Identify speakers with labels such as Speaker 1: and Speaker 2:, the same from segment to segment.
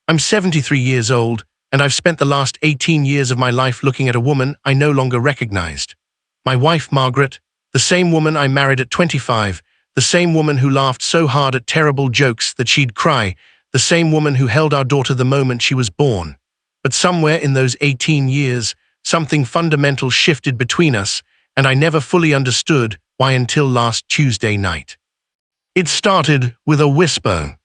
Speaker 1: I'm 73 years old, and I've spent the last 18 years of my life looking at a woman I no longer recognized. My wife, Margaret, the same woman I married at 25, the same woman who laughed so hard at terrible jokes that she'd cry, the same woman who held our daughter the moment she was born. But somewhere in those 18 years, something fundamental shifted between us, and I never fully understood why until last Tuesday night. It started with a whisper.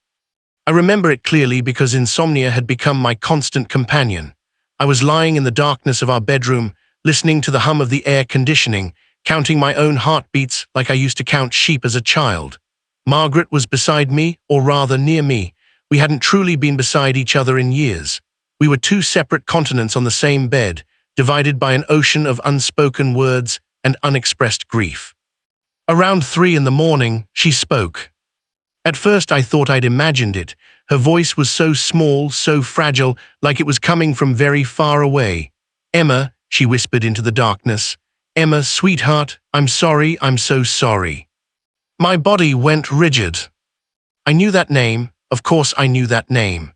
Speaker 1: I remember it clearly because insomnia had become my constant companion. I was lying in the darkness of our bedroom, listening to the hum of the air conditioning, counting my own heartbeats like I used to count sheep as a child. Margaret was beside me, or rather near me. We hadn't truly been beside each other in years. We were two separate continents on the same bed, divided by an ocean of unspoken words and unexpressed grief. Around 3 in the morning, she spoke. At first I thought I'd imagined it. Her voice was so small, so fragile, like it was coming from very far away. "Emma," she whispered into the darkness. "Emma, sweetheart, I'm sorry, I'm so sorry." My body went rigid. I knew that name, of course I knew that name.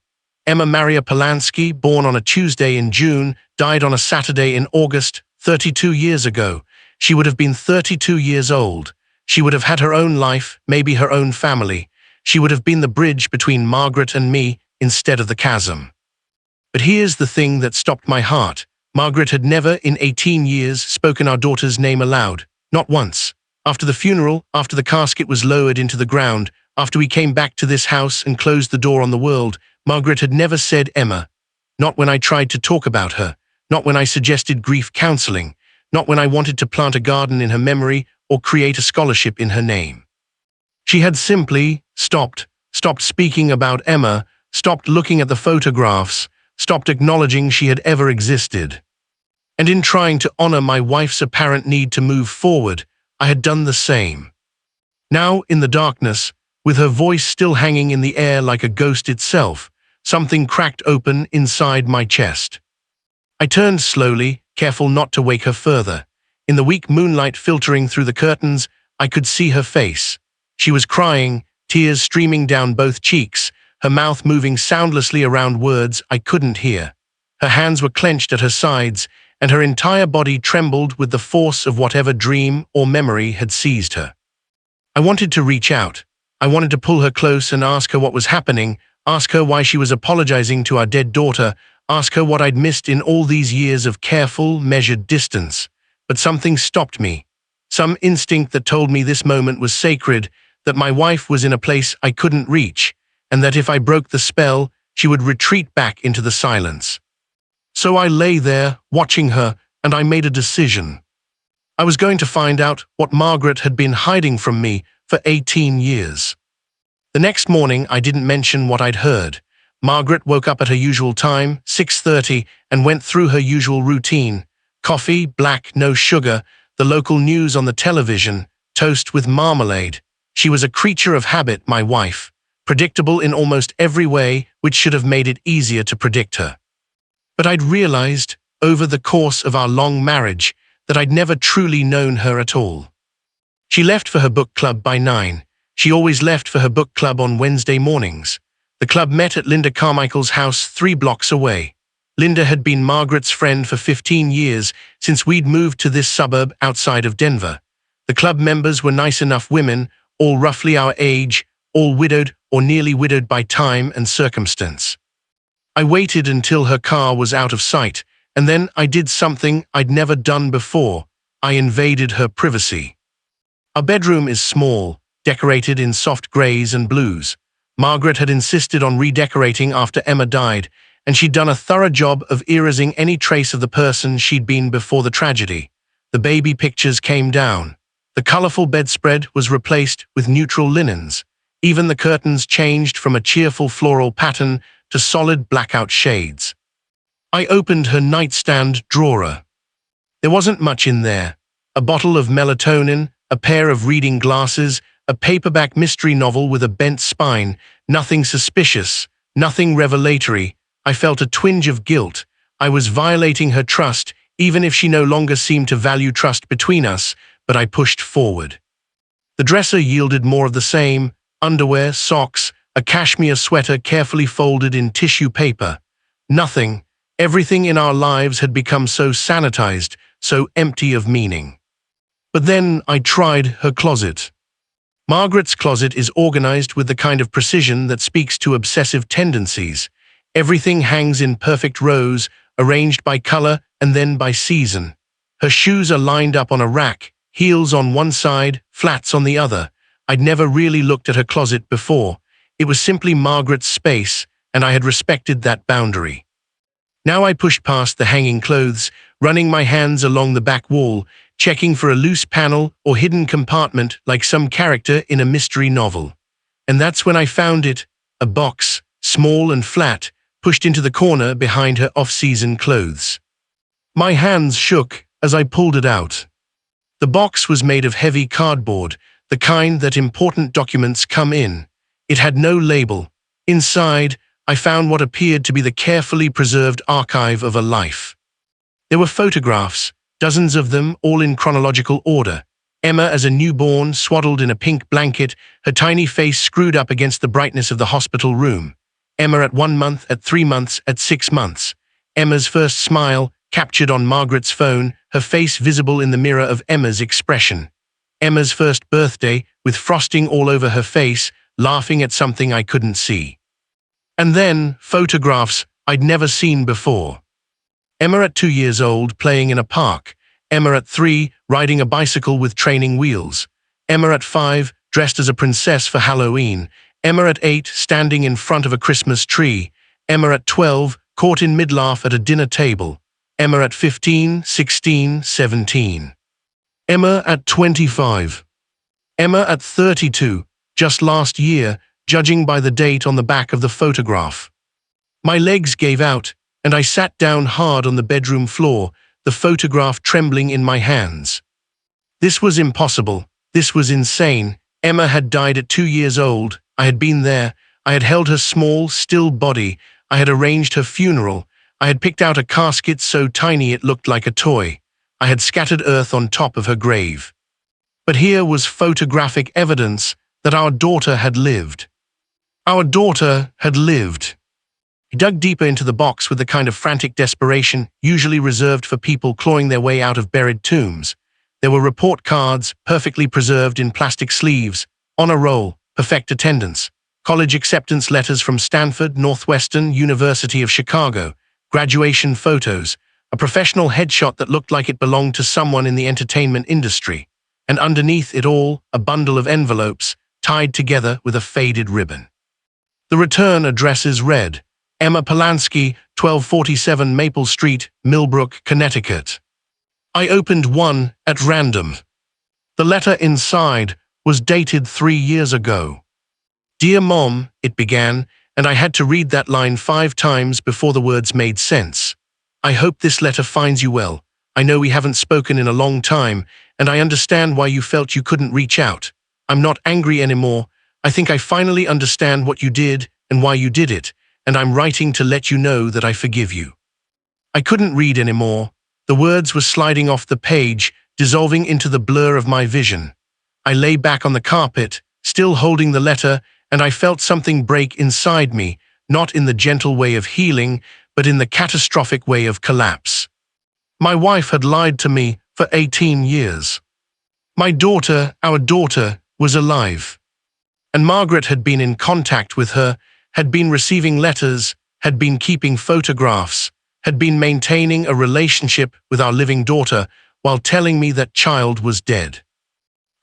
Speaker 1: Emma Maria Polanski, born on a Tuesday in June, died on a Saturday in August, 32 years ago. She would have been 32 years old. She would have had her own life, maybe her own family. She would have been the bridge between Margaret and me instead of the chasm. But here's the thing that stopped my heart. Margaret had never, in 18 years, spoken our daughter's name aloud. Not once. After the funeral, after the casket was lowered into the ground, after we came back to this house and closed the door on the world, Margaret had never said Emma. Not when I tried to talk about her. Not when I suggested grief counseling. Not when I wanted to plant a garden in her memory or create a scholarship in her name. She had simply stopped speaking about Emma, stopped looking at the photographs, stopped acknowledging she had ever existed. And in trying to honor my wife's apparent need to move forward, I had done the same. Now, in the darkness, with her voice still hanging in the air like a ghost itself, something cracked open inside my chest. I turned slowly, careful not to wake her further. In the weak moonlight filtering through the curtains, I could see her face. She was crying, tears streaming down both cheeks, her mouth moving soundlessly around words I couldn't hear. Her hands were clenched at her sides, and her entire body trembled with the force of whatever dream or memory had seized her. I wanted to reach out. I wanted to pull her close and ask her what was happening, ask her why she was apologizing to our dead daughter, ask her what I'd missed in all these years of careful, measured distance. But something stopped me. Some instinct that told me this moment was sacred, that my wife was in a place I couldn't reach, and that if I broke the spell, she would retreat back into the silence. So I lay there, watching her, and I made a decision. I was going to find out what Margaret had been hiding from me for 18 years. The next morning, I didn't mention what I'd heard. Margaret woke up at her usual time, 6:30, and went through her usual routine. Coffee, black, no sugar, the local news on the television, toast with marmalade. She was a creature of habit, my wife, predictable in almost every way, which should have made it easier to predict her. But I'd realized, over the course of our long marriage, that I'd never truly known her at all. She left for her book club by 9. She always left for her book club on Wednesday mornings. The club met at Linda Carmichael's house 3 blocks away. Linda had been Margaret's friend for 15 years, since we'd moved to this suburb outside of Denver. The club members were nice enough women, all roughly our age, all widowed or nearly widowed by time and circumstance. I waited until her car was out of sight, and then I did something I'd never done before. I invaded her privacy. Our bedroom is small, decorated in soft grays and blues. Margaret had insisted on redecorating after Emma died, and she'd done a thorough job of erasing any trace of the person she'd been before the tragedy. The baby pictures came down. The colorful bedspread was replaced with neutral linens. Even the curtains changed from a cheerful floral pattern to solid blackout shades. I opened her nightstand drawer. There wasn't much in there. A bottle of melatonin, a pair of reading glasses, a paperback mystery novel with a bent spine, nothing suspicious, nothing revelatory. I felt a twinge of guilt. I was violating her trust, even if she no longer seemed to value trust between us, but I pushed forward. The dresser yielded more of the same: underwear, socks, a cashmere sweater carefully folded in tissue paper. Nothing, everything in our lives had become so sanitized, so empty of meaning. But then I tried her closet. Margaret's closet is organized with the kind of precision that speaks to obsessive tendencies. Everything hangs in perfect rows, arranged by color and then by season. Her shoes are lined up on a rack, heels on one side, flats on the other. I'd never really looked at her closet before. It was simply Margaret's space, and I had respected that boundary. Now I pushed past the hanging clothes, running my hands along the back wall, checking for a loose panel or hidden compartment like some character in a mystery novel. And that's when I found it, a box, small and flat, pushed into the corner behind her off-season clothes. My hands shook as I pulled it out. The box was made of heavy cardboard, the kind that important documents come in. It had no label. Inside, I found what appeared to be the carefully preserved archive of a life. There were photographs, dozens of them, all in chronological order. Emma as a newborn, swaddled in a pink blanket, her tiny face screwed up against the brightness of the hospital room. Emma at 1 month, at 3 months, at 6 months. Emma's first smile, captured on Margaret's phone, her face visible in the mirror of Emma's expression. Emma's first birthday, with frosting all over her face, laughing at something I couldn't see. And then, photographs I'd never seen before. Emma at 2 years old, playing in a park. Emma at 3, riding a bicycle with training wheels. Emma at 5, dressed as a princess for Halloween. Emma at 8, standing in front of a Christmas tree. Emma at 12, caught in mid-laugh at a dinner table. Emma at 15, 16, 17. Emma at 25. Emma at 32, just last year, judging by the date on the back of the photograph. My legs gave out, and I sat down hard on the bedroom floor, the photograph trembling in my hands. This was impossible. This was insane. Emma had died at 2 years old. I had been there. I had held her small, still body. I had arranged her funeral. I had picked out a casket so tiny it looked like a toy. I had scattered earth on top of her grave. But here was photographic evidence that our daughter had lived. Our daughter had lived. I dug deeper into the box with the kind of frantic desperation usually reserved for people clawing their way out of buried tombs. There were report cards, perfectly preserved in plastic sleeves, honor roll, perfect attendance, college acceptance letters from Stanford, Northwestern, University of Chicago, graduation photos, a professional headshot that looked like it belonged to someone in the entertainment industry, and underneath it all, a bundle of envelopes tied together with a faded ribbon. The return addresses read, Emma Polanski, 1247 Maple Street, Millbrook, Connecticut. I opened one at random. The letter inside was dated 3 years ago. Dear Mom, it began, and I had to read that line 5 times before the words made sense. I hope this letter finds you well. I know we haven't spoken in a long time, and I understand why you felt you couldn't reach out. I'm not angry anymore. I think I finally understand what you did and why you did it, and I'm writing to let you know that I forgive you. I couldn't read anymore. The words were sliding off the page, dissolving into the blur of my vision. I lay back on the carpet, still holding the letter, and I felt something break inside me, not in the gentle way of healing, but in the catastrophic way of collapse. My wife had lied to me for 18 years. My daughter, our daughter, was alive. And Margaret had been in contact with her, had been receiving letters, had been keeping photographs, had been maintaining a relationship with our living daughter while telling me that child was dead.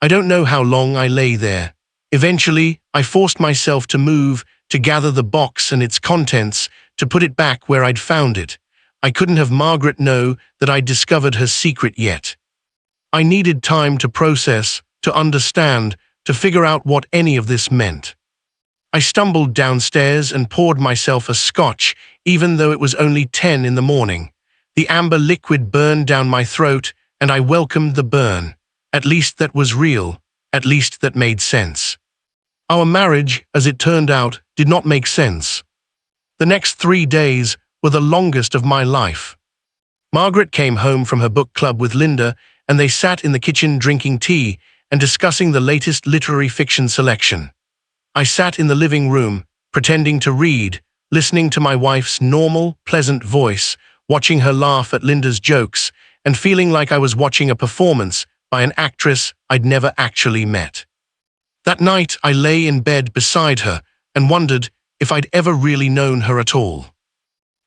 Speaker 1: I don't know how long I lay there. Eventually, I forced myself to move, to gather the box and its contents, to put it back where I'd found it. I couldn't have Margaret know that I'd discovered her secret yet. I needed time to process, to understand, to figure out what any of this meant. I stumbled downstairs and poured myself a scotch, even though it was only 10 in the morning. The amber liquid burned down my throat, and I welcomed the burn. At least that was real, at least that made sense. Our marriage, as it turned out, did not make sense. The next 3 days were the longest of my life. Margaret came home from her book club with Linda, and they sat in the kitchen drinking tea and discussing the latest literary fiction selection. I sat in the living room, pretending to read, listening to my wife's normal, pleasant voice, watching her laugh at Linda's jokes, and feeling like I was watching a performance by an actress I'd never actually met. That night, I lay in bed beside her and wondered if I'd ever really known her at all.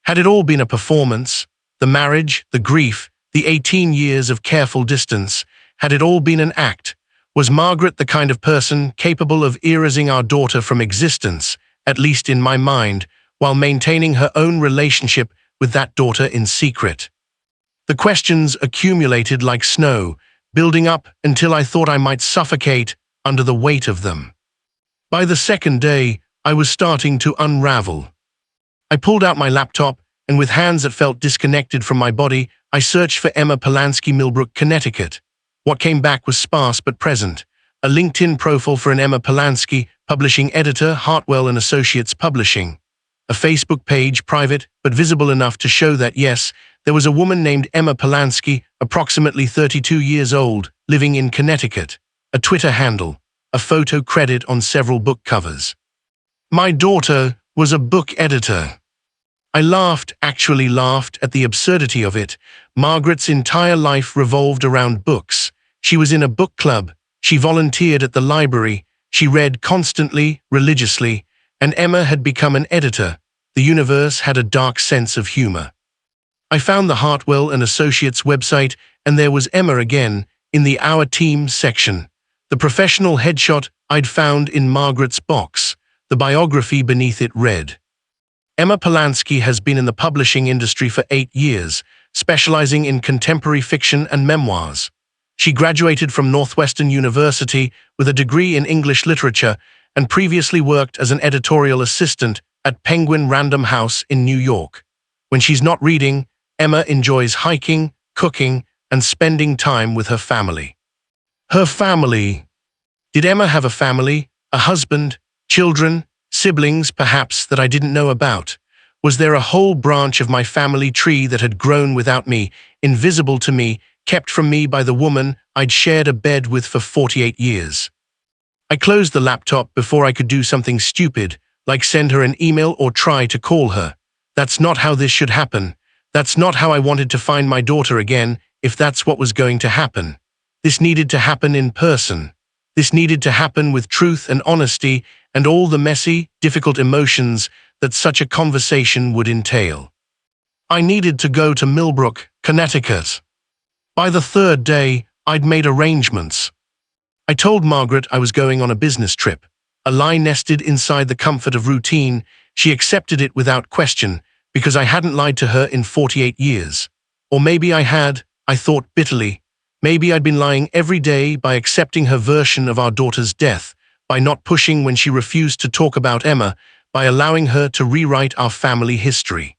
Speaker 1: Had it all been a performance? The marriage, the grief, the 18 years of careful distance, had it all been an act? Was Margaret the kind of person capable of erasing our daughter from existence, at least in my mind, while maintaining her own relationship with that daughter in secret? The questions accumulated like snow, building up until I thought I might suffocate under the weight of them. By the second day, I was starting to unravel. I pulled out my laptop, and with hands that felt disconnected from my body, I searched for Emma Polanski, Millbrook, Connecticut. What came back was sparse but present. A LinkedIn profile for an Emma Polanski, publishing editor, Hartwell and Associates Publishing. A Facebook page, private, but visible enough to show that, yes, there was a woman named Emma Polanski, approximately 32 years old, living in Connecticut. A Twitter handle, a photo credit on several book covers. My daughter was a book editor. I laughed, actually laughed, at the absurdity of it. Margaret's entire life revolved around books. She was in a book club. She volunteered at the library. She read constantly, religiously, and Emma had become an editor. The universe had a dark sense of humor. I found the Hartwell and Associates website, and there was Emma again, in the Our Team section. The professional headshot I'd found in Margaret's box. The biography beneath it read, Emma Polanski has been in the publishing industry for 8 years, specializing in contemporary fiction and memoirs. She graduated from Northwestern University with a degree in English literature and previously worked as an editorial assistant at Penguin Random House in New York. When she's not reading, Emma enjoys hiking, cooking, and spending time with her family. Her family. Did Emma have a family, a husband, children, siblings perhaps that I didn't know about? Was there a whole branch of my family tree that had grown without me, invisible to me, kept from me by the woman I'd shared a bed with for 48 years? I closed the laptop before I could do something stupid, like send her an email or try to call her. That's not how this should happen. That's not how I wanted to find my daughter again, if that's what was going to happen. This needed to happen in person. This needed to happen with truth and honesty and all the messy, difficult emotions that such a conversation would entail. I needed to go to Millbrook, Connecticut. By the third day, I'd made arrangements. I told Margaret I was going on a business trip. A lie nested inside the comfort of routine. She accepted it without question, because I hadn't lied to her in 48 years. Or maybe I had, I thought bitterly. Maybe I'd been lying every day by accepting her version of our daughter's death, by not pushing when she refused to talk about Emma, by allowing her to rewrite our family history.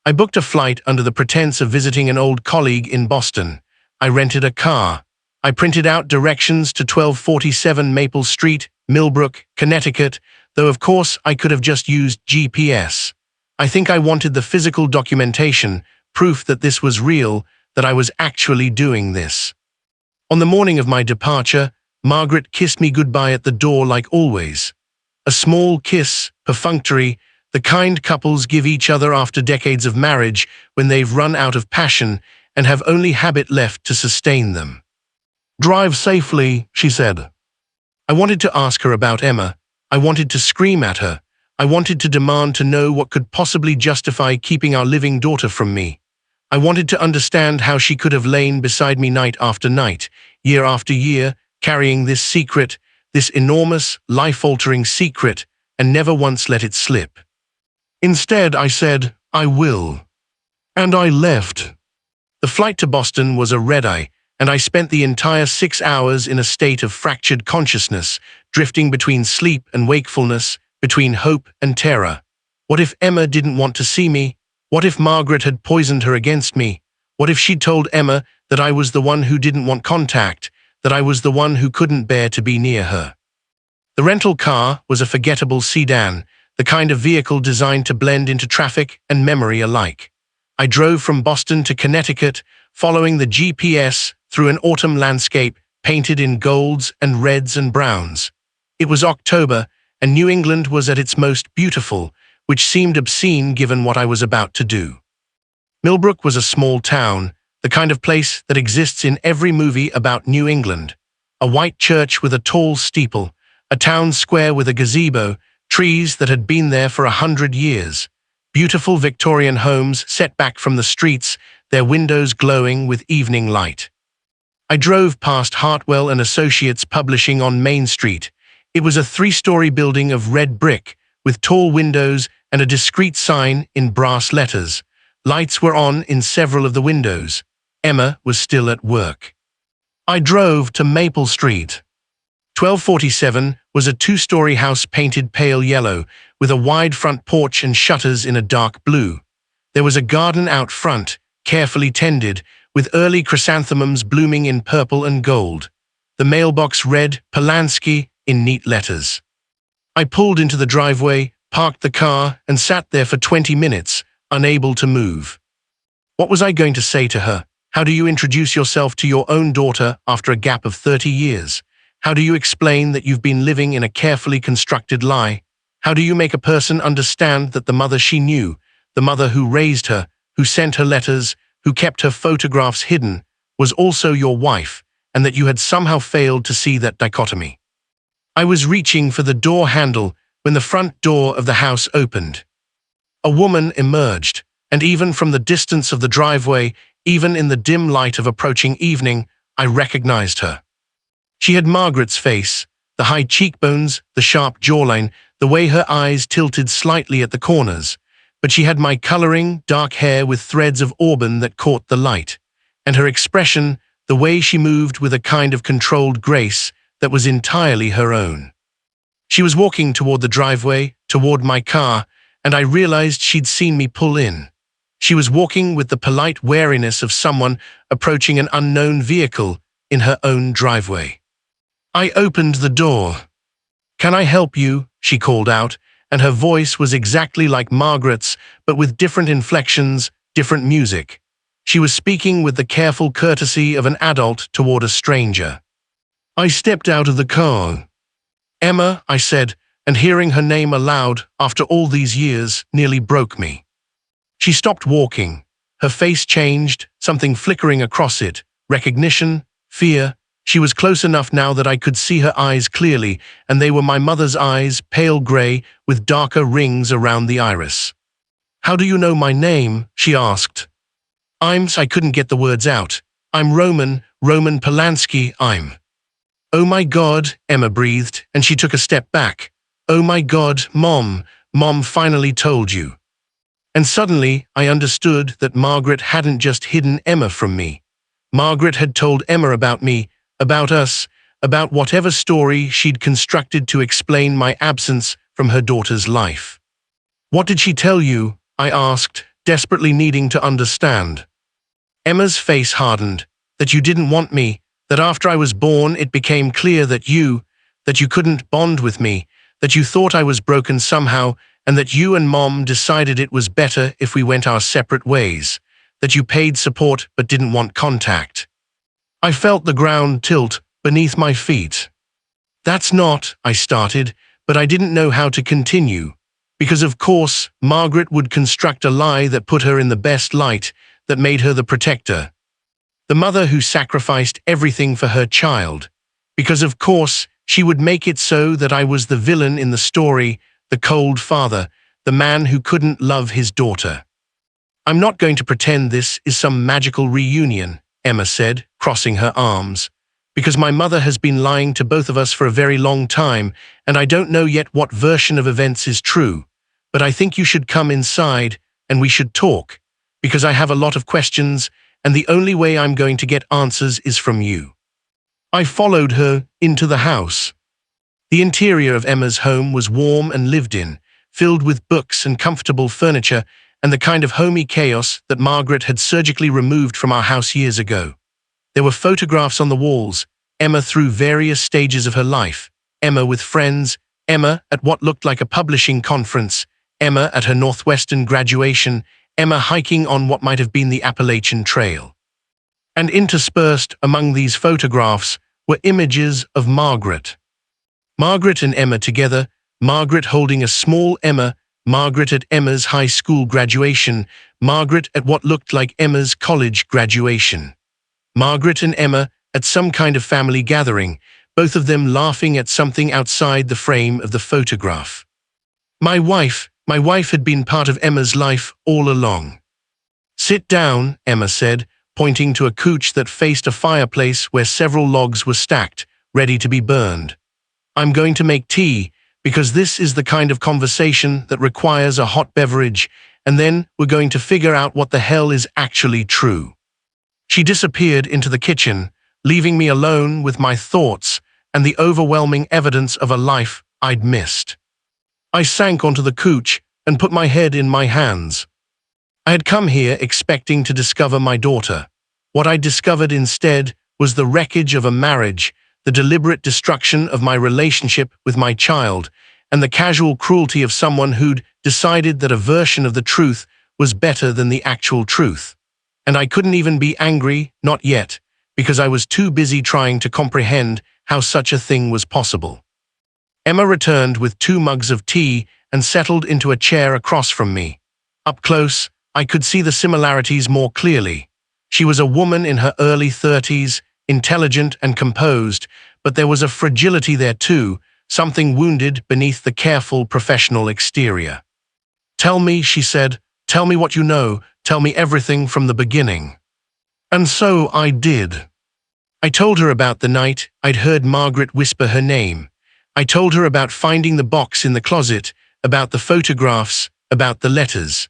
Speaker 1: I booked a flight under the pretense of visiting an old colleague in Boston. I rented a car. I printed out directions to 1247 Maple Street, Millbrook, Connecticut, though of course I could have just used GPS. I think I wanted the physical documentation, proof that this was real, that I was actually doing this. On the morning of my departure, Margaret kissed me goodbye at the door like always. A small kiss, perfunctory, the kind couples give each other after decades of marriage when they've run out of passion and have only habit left to sustain them. "Drive safely," she said. I wanted to ask her about Emma. I wanted to scream at her. I wanted to demand to know what could possibly justify keeping our living daughter from me. I wanted to understand how she could have lain beside me night after night, year after year, carrying this secret, this enormous, life-altering secret, and never once let it slip. Instead, I said, "I will." And I left. The flight to Boston was a red-eye, and I spent the entire 6 hours in a state of fractured consciousness, drifting between sleep and wakefulness, between hope and terror. What if Emma didn't want to see me? What if Margaret had poisoned her against me? What if she'd told Emma that I was the one who didn't want contact, that I was the one who couldn't bear to be near her? The rental car was a forgettable sedan, the kind of vehicle designed to blend into traffic and memory alike. I drove from Boston to Connecticut, following the GPS through an autumn landscape painted in golds and reds and browns. It was October, and New England was at its most beautiful, which seemed obscene given what I was about to do. Millbrook was a small town, the kind of place that exists in every movie about New England. A white church with a tall steeple, a town square with a gazebo, trees that had been there for 100 years, beautiful Victorian homes set back from the streets, their windows glowing with evening light. I drove past Hartwell and Associates Publishing on Main Street. It was a 3-story building of red brick, with tall windows and a discreet sign in brass letters. Lights were on in several of the windows. Emma was still at work. I drove to Maple Street. 1247 was a 2-story house painted pale yellow, with a wide front porch and shutters in a dark blue. There was a garden out front, carefully tended, with early chrysanthemums blooming in purple and gold. The mailbox read Polanski in neat letters. I pulled into the driveway, parked the car, and sat there for 20 minutes, unable to move. What was I going to say to her? How do you introduce yourself to your own daughter after a gap of 30 years? How do you explain that you've been living in a carefully constructed lie? How do you make a person understand that the mother she knew, the mother who raised her, who sent her letters, who kept her photographs hidden, was also your wife, and that you had somehow failed to see that dichotomy? I was reaching for the door handle when the front door of the house opened. A woman emerged, and even from the distance of the driveway, even in the dim light of approaching evening, I recognized her. She had Margaret's face, the high cheekbones, the sharp jawline, the way her eyes tilted slightly at the corners, but she had my coloring, dark hair with threads of auburn that caught the light, and her expression, the way she moved with a kind of controlled grace that was entirely her own. She was walking toward the driveway, toward my car, and I realized she'd seen me pull in. She was walking with the polite wariness of someone approaching an unknown vehicle in her own driveway. I opened the door. "Can I help you?" she called out, and her voice was exactly like Margaret's, but with different inflections, different music. She was speaking with the careful courtesy of an adult toward a stranger. I stepped out of the car. "Emma," I said, and hearing her name aloud after all these years nearly broke me. She stopped walking. Her face changed, something flickering across it, recognition, fear. She was close enough now that I could see her eyes clearly, and they were my mother's eyes, pale gray, with darker rings around the iris. "How do you know my name?" she asked. I couldn't get the words out. "I'm Roman Polanski, I'm." "Oh my God," Emma breathed, and she took a step back. "Oh my God, Mom finally told you." And suddenly I understood that Margaret hadn't just hidden Emma from me. Margaret had told Emma about me, about us, about whatever story she'd constructed to explain my absence from her daughter's life. "What did she tell you?" I asked, desperately needing to understand. Emma's face hardened. "That you didn't want me, that after I was born it became clear that you couldn't bond with me, that you thought I was broken somehow, and that you and Mom decided it was better if we went our separate ways, that you paid support but didn't want contact." I felt the ground tilt beneath my feet. "That's not," I started, but I didn't know how to continue, because of course Margaret would construct a lie that put her in the best light, that made her the protector, the mother who sacrificed everything for her child, because of course she would make it so that I was the villain in the story, the cold father, the man who couldn't love his daughter. "I'm not going to pretend this is some magical reunion," Emma said, crossing her arms, "because my mother has been lying to both of us for a very long time, and I don't know yet what version of events is true. But I think you should come inside, and we should talk, because I have a lot of questions, and the only way I'm going to get answers is from you." I followed her into the house. The interior of Emma's home was warm and lived in, filled with books and comfortable furniture, and the kind of homey chaos that Margaret had surgically removed from our house years ago. There were photographs on the walls, Emma through various stages of her life, Emma with friends, Emma at what looked like a publishing conference, Emma at her Northwestern graduation, Emma hiking on what might have been the Appalachian Trail. And interspersed among these photographs were images of Margaret. Margaret and Emma together, Margaret holding a small Emma, Margaret at Emma's high school graduation, Margaret at what looked like Emma's college graduation. Margaret and Emma at some kind of family gathering, both of them laughing at something outside the frame of the photograph. My wife had been part of Emma's life all along. Sit down, Emma said, pointing to a couch that faced a fireplace where several logs were stacked, ready to be burned. I'm going to make tea, because this is the kind of conversation that requires a hot beverage, and then we're going to figure out what the hell is actually true. She disappeared into the kitchen, leaving me alone with my thoughts and the overwhelming evidence of a life I'd missed. I sank onto the couch and put my head in my hands. I had come here expecting to discover my daughter. What I discovered instead was the wreckage of a marriage, the deliberate destruction of my relationship with my child, and the casual cruelty of someone who'd decided that a version of the truth was better than the actual truth. And I couldn't even be angry, not yet, because I was too busy trying to comprehend how such a thing was possible. Emma returned with 2 mugs of tea and settled into a chair across from me. Up close, I could see the similarities more clearly. She was a woman in her early 30s, intelligent and composed, but there was a fragility there too, something wounded beneath the careful professional exterior. "Tell me," she said, "tell me what you know, tell me everything from the beginning." And so I did. I told her about the night I'd heard Margaret whisper her name. I told her about finding the box in the closet, about the photographs, about the letters.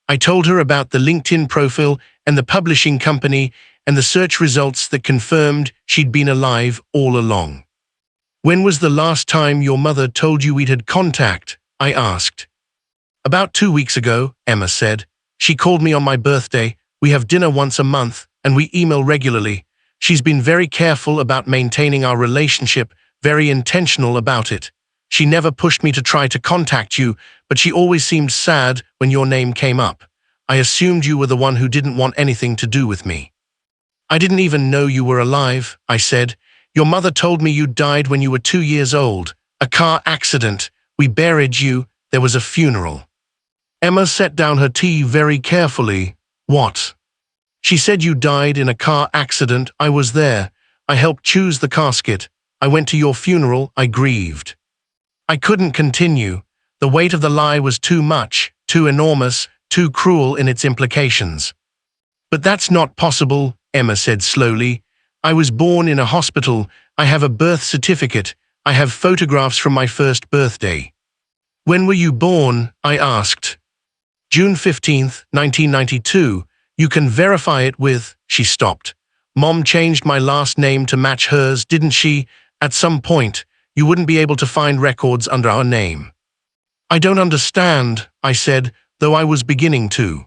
Speaker 1: I told her about the LinkedIn profile and the publishing company and the search results that confirmed she'd been alive all along. "When was the last time your mother told you we'd had contact?" I asked. "About 2 weeks ago," Emma said. "She called me on my birthday. We have dinner once a month, and we email regularly. She's been very careful about maintaining our relationship, very intentional about it. She never pushed me to try to contact you, but she always seemed sad when your name came up. I assumed you were the one who didn't want anything to do with me." "I didn't even know you were alive," I said. "Your mother told me you died when you were 2 years old. A car accident. We buried you. There was a funeral." Emma set down her tea very carefully. "What?" "She said you died in a car accident. I was there. I helped choose the casket. I went to your funeral. I grieved." I couldn't continue. The weight of the lie was too much, too enormous, too cruel in its implications. "But that's not possible," Emma said slowly. "I was born in a hospital. I have a birth certificate. I have photographs from my first birthday." "When were you born?" I asked. "June 15th, 1992. You can verify it with—" She stopped. "Mom changed my last name to match hers, didn't she? At some point, you wouldn't be able to find records under our name." "I don't understand," I said, though I was beginning to.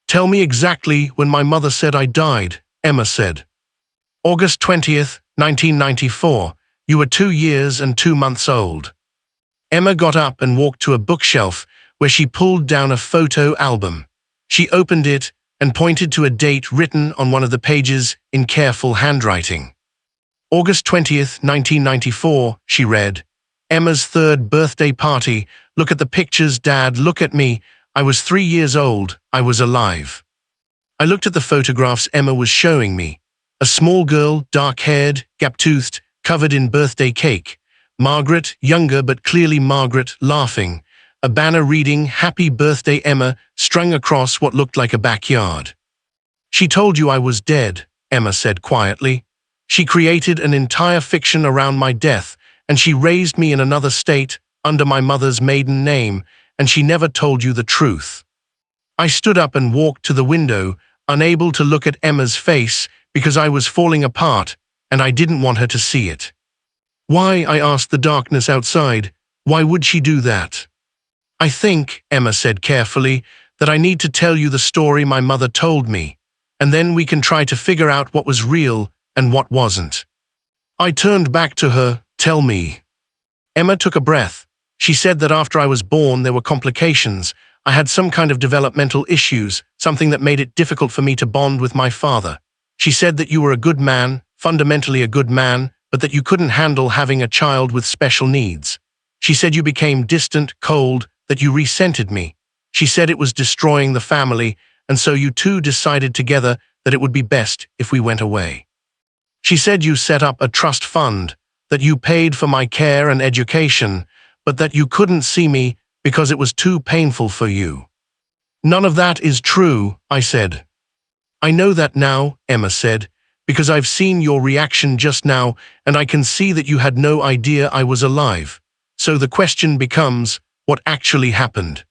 Speaker 1: "Tell me exactly when my mother said I died," Emma said. "August 20th, 1994. You were 2 years and 2 months old." Emma got up and walked to a bookshelf where she pulled down a photo album. She opened it and pointed to a date written on one of the pages in careful handwriting. "August 20th, 1994, she read. "Emma's 3rd birthday party. Look at the pictures, Dad, look at me. I was 3 years old. I was alive." I looked at the photographs Emma was showing me. A small girl, dark-haired, gap-toothed, covered in birthday cake. Margaret, younger but clearly Margaret, laughing. A banner reading, "Happy Birthday, Emma," strung across what looked like a backyard. "She told you I was dead," Emma said quietly. "She created an entire fiction around my death, and she raised me in another state, under my mother's maiden name, and she never told you the truth." I stood up and walked to the window, unable to look at Emma's face because I was falling apart, and I didn't want her to see it. "Why?" I asked the darkness outside. "Why would she do that?" "I think," Emma said carefully, "that I need to tell you the story my mother told me, and then we can try to figure out what was real and what wasn't." I turned back to her. "Tell me." Emma took a breath. She said that after I was born there were complications. I had some kind of developmental issues, something that made it difficult for me to bond with my father. She said that you were a good man, fundamentally a good man, but that you couldn't handle having a child with special needs. She said you became distant, cold, that you resented me. She said it was destroying the family, and so you two decided together that it would be best if we went away. She said you set up a trust fund, that you paid for my care and education, but that you couldn't see me because it was too painful for you. None of that is true, I said. I know that now, Emma said, because I've seen your reaction just now, and I can see that you had no idea I was alive. So the question becomes, what actually happened?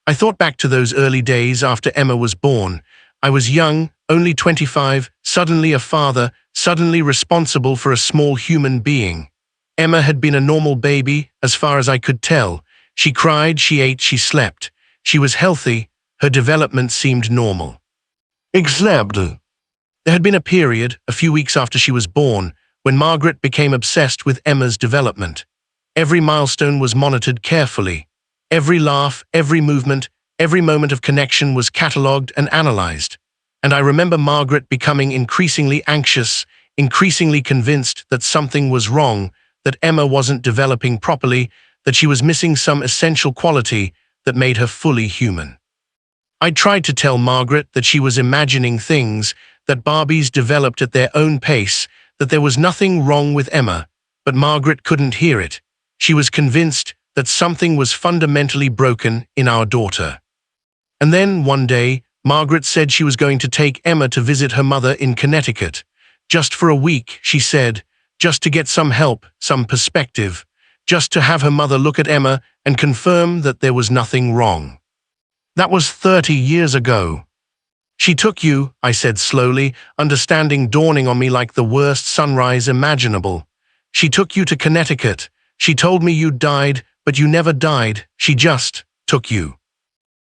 Speaker 1: I thought back to those early days after Emma was born. I was young, only 25, suddenly a father, suddenly responsible for a small human being. Emma had been a normal baby, as far as I could tell. She cried, she ate, she slept. She was healthy, her development seemed normal. Except, there had been a period, a few weeks after she was born, when Margaret became obsessed with Emma's development. Every milestone was monitored carefully. Every laugh, every movement, every moment of connection was catalogued and analyzed. And I remember Margaret becoming increasingly anxious, increasingly convinced that something was wrong, that Emma wasn't developing properly, that she was missing some essential quality that made her fully human. I tried to tell Margaret that she was imagining things, that Barbies developed at their own pace, that there was nothing wrong with Emma, but Margaret couldn't hear it. She was convinced that something was fundamentally broken in our daughter. And then, one day, Margaret said she was going to take Emma to visit her mother in Connecticut. Just for a week, she said, just to get some help, some perspective, just to have her mother look at Emma and confirm that there was nothing wrong. That was 30 years ago. She took you, I said slowly, understanding dawning on me like the worst sunrise imaginable. She took you to Connecticut. She told me you died, but you never died. She just took you.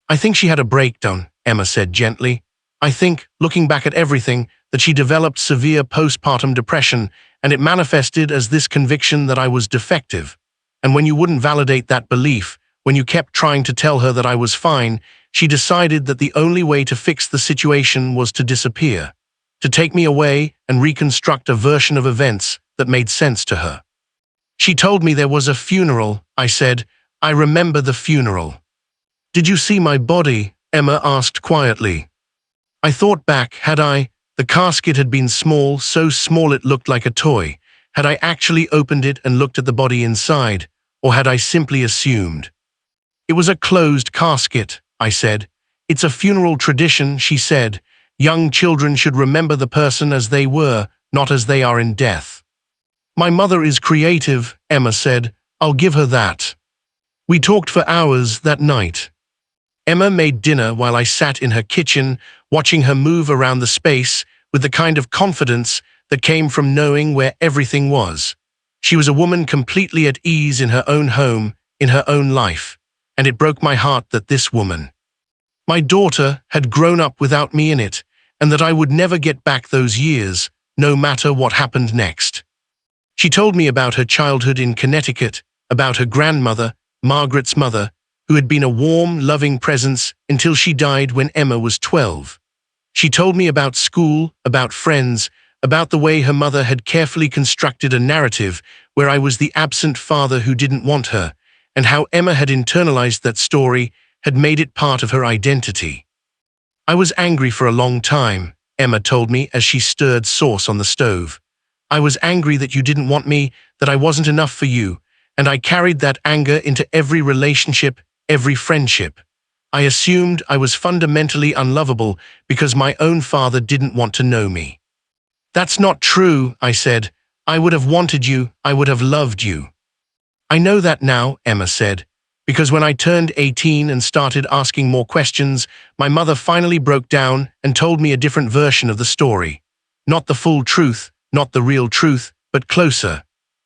Speaker 1: I think she had a breakdown, Emma said gently. I think, looking back at everything, that she developed severe postpartum depression, and it manifested as this conviction that I was defective. And when you wouldn't validate that belief, when you kept trying to tell her that I was fine, she decided that the only way to fix the situation was to disappear, to take me away and reconstruct a version of events that made sense to her. She told me there was a funeral, I said. I remember the funeral. Did you see my body? Emma asked quietly. I thought back, had I? The casket had been small, so small it looked like a toy. Had I actually opened it and looked at the body inside, or had I simply assumed? It was a closed casket, I said. It's a funeral tradition, she said. Young children should remember the person as they were, not as they are in death. My mother is creative, Emma said. I'll give her that. We talked for hours that night. Emma made dinner while I sat in her kitchen, watching her move around the space with the kind of confidence that came from knowing where everything was. She was a woman completely at ease in her own home, in her own life, and it broke my heart that this woman, my daughter, had grown up without me in it, and that I would never get back those years, no matter what happened next. She told me about her childhood in Connecticut, about her grandmother, Margaret's mother, who had been a warm, loving presence until she died when Emma was 12. She told me about school, about friends, about the way her mother had carefully constructed a narrative where I was the absent father who didn't want her, and how Emma had internalized that story, had made it part of her identity. I was angry for a long time, Emma told me as she stirred sauce on the stove. I was angry that you didn't want me, that I wasn't enough for you, and I carried that anger into every relationship, every friendship. I assumed I was fundamentally unlovable because my own father didn't want to know me. That's not true, I said. I would have wanted you, I would have loved you. I know that now, Emma said, because when I turned 18 and started asking more questions, my mother finally broke down and told me a different version of the story. Not the full truth, not the real truth, but closer.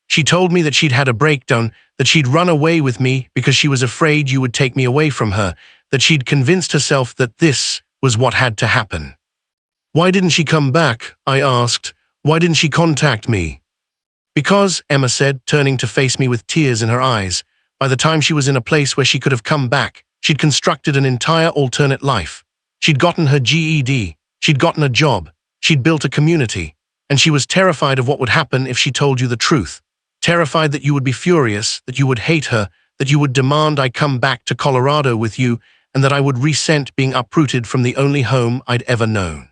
Speaker 1: She told me that she'd had a breakdown, that she'd run away with me because she was afraid you would take me away from her, that she'd convinced herself that this was what had to happen. Why didn't she come back? I asked. Why didn't she contact me? Because, Emma said, turning to face me with tears in her eyes, by the time she was in a place where she could have come back, she'd constructed an entire alternate life. She'd gotten her GED, she'd gotten a job, she'd built a community, and she was terrified of what would happen if she told you the truth. terrified that you would be furious, that you would hate her, that you would demand I come back to Colorado with you, and that I would resent being uprooted from the only home I'd ever known.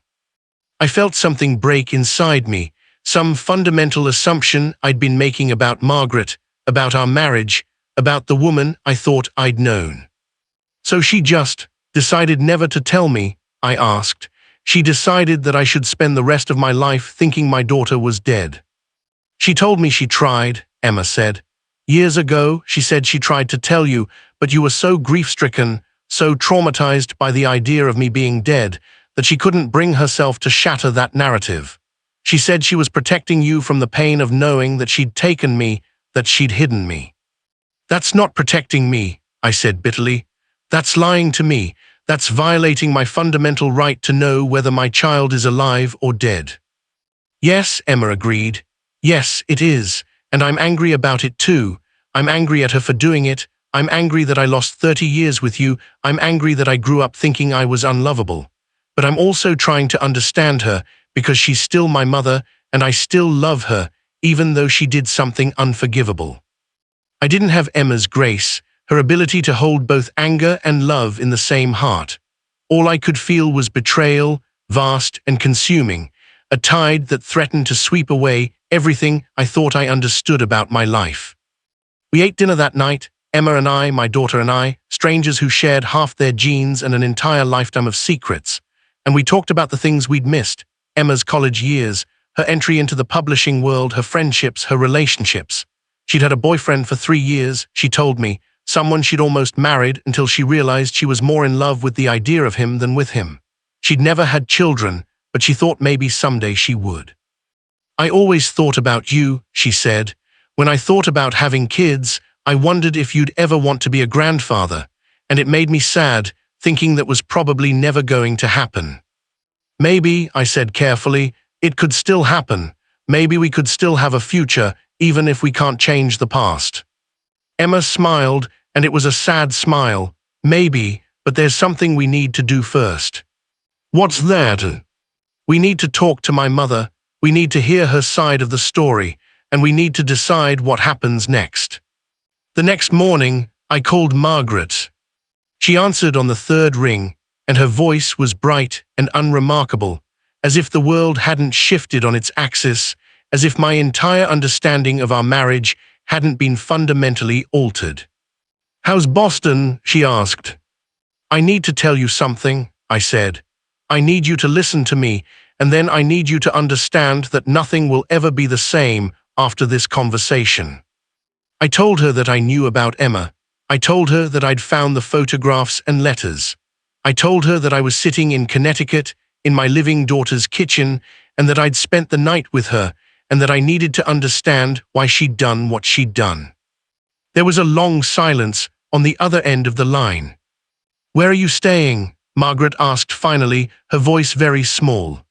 Speaker 1: I felt something break inside me, some fundamental assumption I'd been making about Margaret, about our marriage, about the woman I thought I'd known. So she just decided never to tell me, I asked. She decided that I should spend the rest of my life thinking my daughter was dead. She told me she tried, Emma said. Years ago, she said she tried to tell you, but you were so grief-stricken, so traumatized by the idea of me being dead, that she couldn't bring herself to shatter that narrative. She said she was protecting you from the pain of knowing that she'd taken me, that she'd hidden me. That's not protecting me, I said bitterly. That's lying to me. That's violating my fundamental right to know whether my child is alive or dead. Yes, Emma agreed. Yes, it is, and I'm angry about it too. I'm angry at her for doing it. I'm angry that I lost 30 years with you. I'm angry that I grew up thinking I was unlovable. But I'm also trying to understand her, because she's still my mother, and I still love her, even though she did something unforgivable. I didn't have Emma's grace, her ability to hold both anger and love in the same heart. All I could feel was betrayal, vast and consuming, a tide that threatened to sweep away everything I thought I understood about my life. We ate dinner that night, Emma and I, my daughter and I, strangers who shared half their genes and an entire lifetime of secrets. And we talked about the things we'd missed, Emma's college years, her entry into the publishing world, her friendships, her relationships. She'd had a boyfriend for 3 years, she told me, someone she'd almost married until she realized she was more in love with the idea of him than with him. She'd never had children, but she thought maybe someday she would. I always thought about you, she said. When I thought about having kids, I wondered if you'd ever want to be a grandfather, and it made me sad, thinking that was probably never going to happen. Maybe, I said carefully, it could still happen. Maybe we could still have a future, even if we can't change the past. Emma smiled, and it was a sad smile. Maybe, but there's something we need to do first. What's that? We need to talk to my mother, we need to hear her side of the story, and we need to decide what happens next. The next morning, I called Margaret. She answered on the 3rd ring, and her voice was bright and unremarkable, as if the world hadn't shifted on its axis, as if my entire understanding of our marriage hadn't been fundamentally altered. How's Boston? She asked. I need to tell you something, I said. I need you to listen to me, and then I need you to understand that nothing will ever be the same after this conversation. I told her that I knew about Emma. I told her that I'd found the photographs and letters. I told her that I was sitting in Connecticut, in my living daughter's kitchen, and that I'd spent the night with her, and that I needed to understand why she'd done what she'd done. There was a long silence on the other end of the line. Where are you staying? Margaret asked finally, her voice very small.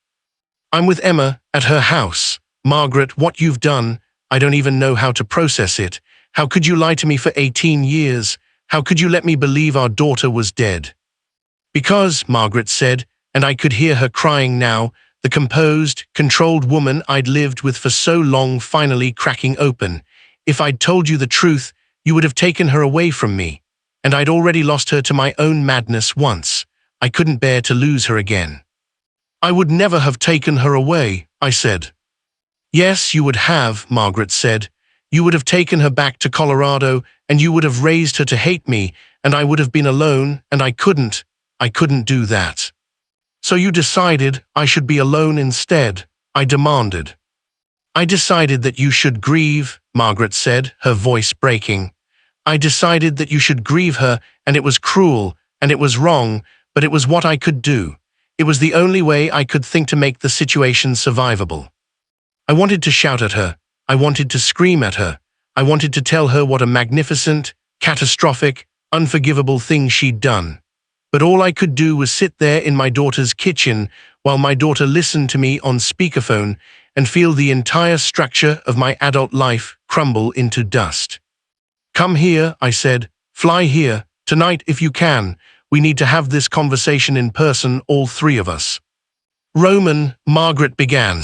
Speaker 1: I'm with Emma, at her house. Margaret, what you've done, I don't even know how to process it. How could you lie to me for 18 years? How could you let me believe our daughter was dead? Because, Margaret said, and I could hear her crying now, the composed, controlled woman I'd lived with for so long finally cracking open. If I'd told you the truth, you would have taken her away from me. And I'd already lost her to my own madness once. I couldn't bear to lose her again. I would never have taken her away, I said. Yes, you would have, Margaret said. You would have taken her back to Colorado, and you would have raised her to hate me, and I would have been alone, and I couldn't do that. So you decided I should be alone instead, I demanded. I decided that you should grieve, Margaret said, her voice breaking. I decided that you should grieve her, and it was cruel, and it was wrong, but it was what I could do. It was the only way I could think to make the situation survivable. I wanted to shout at her. I wanted to scream at her. I wanted to tell her what a magnificent, catastrophic, unforgivable thing she'd done. But all I could do was sit there in my daughter's kitchen while my daughter listened to me on speakerphone and feel the entire structure of my adult life crumble into dust. Come here, I said. Fly here. Tonight, if you can. We need to have this conversation in person, all 3 of us. Roman, Margaret began.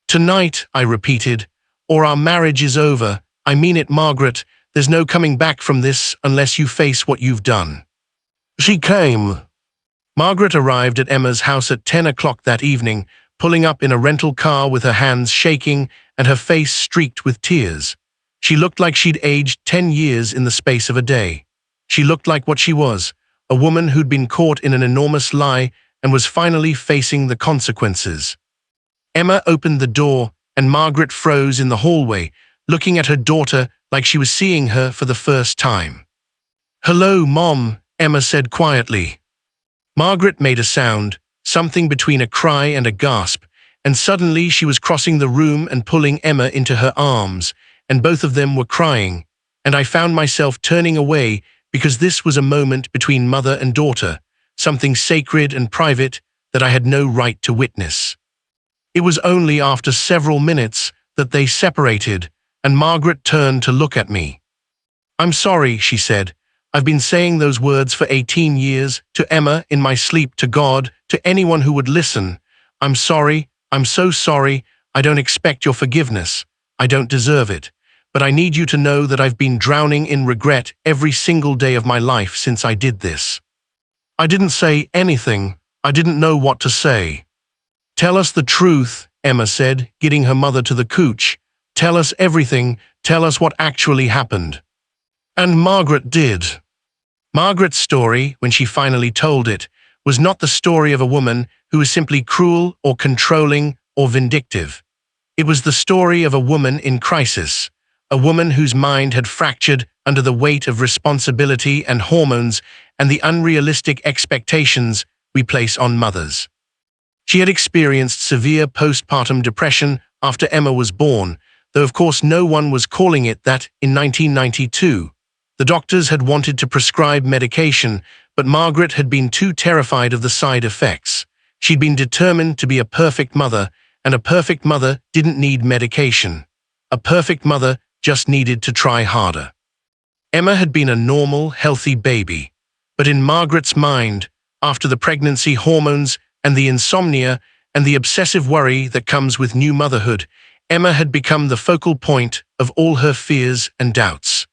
Speaker 1: Tonight, I repeated, or our marriage is over, I mean it, Margaret. There's no coming back from this unless you face what you've done." She came. Margaret arrived at Emma's house at 10 o'clock that evening, pulling up in a rental car with her hands shaking and her face streaked with tears. She looked like she'd aged 10 years in the space of a day. She looked like what she was, a woman who'd been caught in an enormous lie and was finally facing the consequences. Emma opened the door, and Margaret froze in the hallway, looking at her daughter like she was seeing her for the first time. "Hello, Mom," Emma said quietly. Margaret made a sound, something between a cry and a gasp, and suddenly she was crossing the room and pulling Emma into her arms, and both of them were crying, and I found myself turning away because this was a moment between mother and daughter, something sacred and private that I had no right to witness. It was only after several minutes that they separated, and Margaret turned to look at me. "I'm sorry," she said. "I've been saying those words for 18 years, to Emma, in my sleep, to God, to anyone who would listen. I'm sorry, I'm so sorry. I don't expect your forgiveness. I don't deserve it. But I need you to know that I've been drowning in regret every single day of my life since I did this." I didn't say anything. I didn't know what to say. "Tell us the truth," Emma said, getting her mother to the couch. "Tell us everything. Tell us what actually happened." And Margaret did. Margaret's story, when she finally told it, was not the story of a woman who was simply cruel or controlling or vindictive. It was the story of a woman in crisis, a woman whose mind had fractured under the weight of responsibility and hormones and the unrealistic expectations we place on mothers. She had experienced severe postpartum depression after Emma was born, though of course no one was calling it that in 1992. The doctors had wanted to prescribe medication, but Margaret had been too terrified of the side effects. She'd been determined to be a perfect mother, and a perfect mother didn't need medication. A perfect mother just needed to try harder. Emma had been a normal, healthy baby, but in Margaret's mind, after the pregnancy hormones and the insomnia and the obsessive worry that comes with new motherhood, Emma had become the focal point of all her fears and doubts.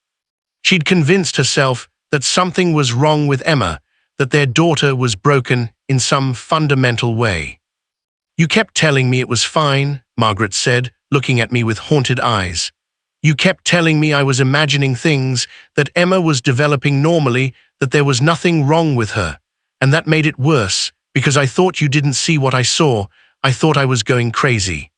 Speaker 1: She'd convinced herself that something was wrong with Emma, that their daughter was broken in some fundamental way. "You kept telling me it was fine," Margaret said, looking at me with haunted eyes. "You kept telling me I was imagining things, that Emma was developing normally, that there was nothing wrong with her. And that made it worse, because I thought you didn't see what I saw. I thought I was going crazy."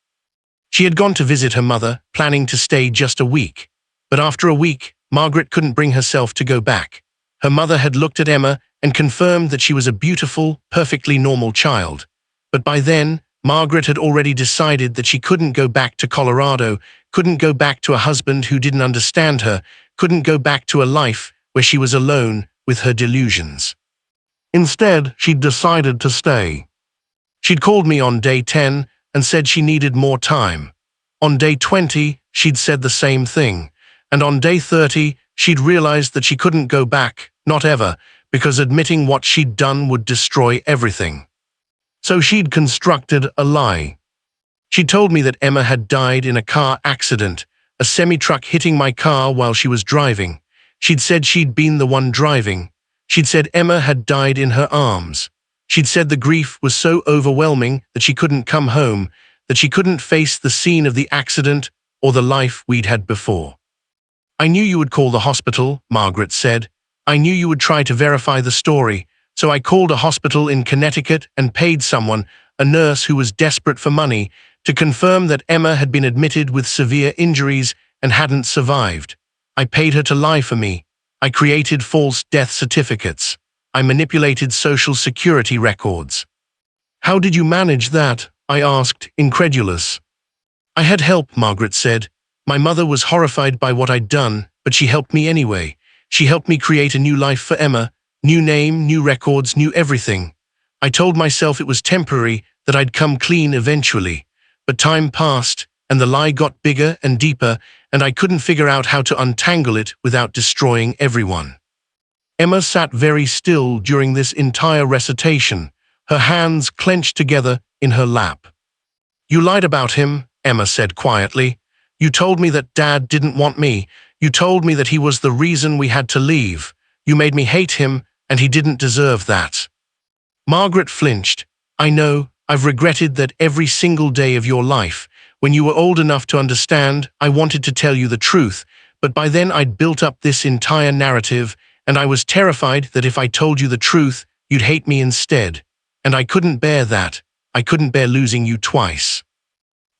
Speaker 1: She had gone to visit her mother, planning to stay just a week. But after a week, Margaret couldn't bring herself to go back. Her mother had looked at Emma and confirmed that she was a beautiful, perfectly normal child. But by then, Margaret had already decided that she couldn't go back to Colorado, couldn't go back to a husband who didn't understand her, couldn't go back to a life where she was alone with her delusions. Instead, she'd decided to stay. She'd called me on day 10 and said she needed more time. On day 20, she'd said the same thing. And on day 30, she'd realized that she couldn't go back, not ever, because admitting what she'd done would destroy everything. So she'd constructed a lie. She told me that Emma had died in a car accident, a semi-truck hitting my car while she was driving. She'd said she'd been the one driving. She'd said Emma had died in her arms. She'd said the grief was so overwhelming that she couldn't come home, that she couldn't face the scene of the accident or the life we'd had before. "I knew you would call the hospital," Margaret said. "I knew you would try to verify the story, so I called a hospital in Connecticut and paid someone, a nurse who was desperate for money, to confirm that Emma had been admitted with severe injuries and hadn't survived. I paid her to lie for me. I created false death certificates. I manipulated Social Security records." "How did you manage that?" I asked, incredulous. "I had help," Margaret said. "My mother was horrified by what I'd done, but she helped me anyway. She helped me create a new life for Emma, new name, new records, new everything. I told myself it was temporary, that I'd come clean eventually. But time passed, and the lie got bigger and deeper, and I couldn't figure out how to untangle it without destroying everyone." Emma sat very still during this entire recitation, her hands clenched together in her lap. "You lied about him," Emma said quietly. You told me that Dad didn't want me. You told me that he was the reason we had to leave. You made me hate him, and he didn't deserve that." Margaret flinched. "I know, I've regretted that every single day of your life. When you were old enough to understand, I wanted to tell you the truth, but by then I'd built up this entire narrative, and I was terrified that if I told you the truth, you'd hate me instead. And I couldn't bear that. I couldn't bear losing you twice."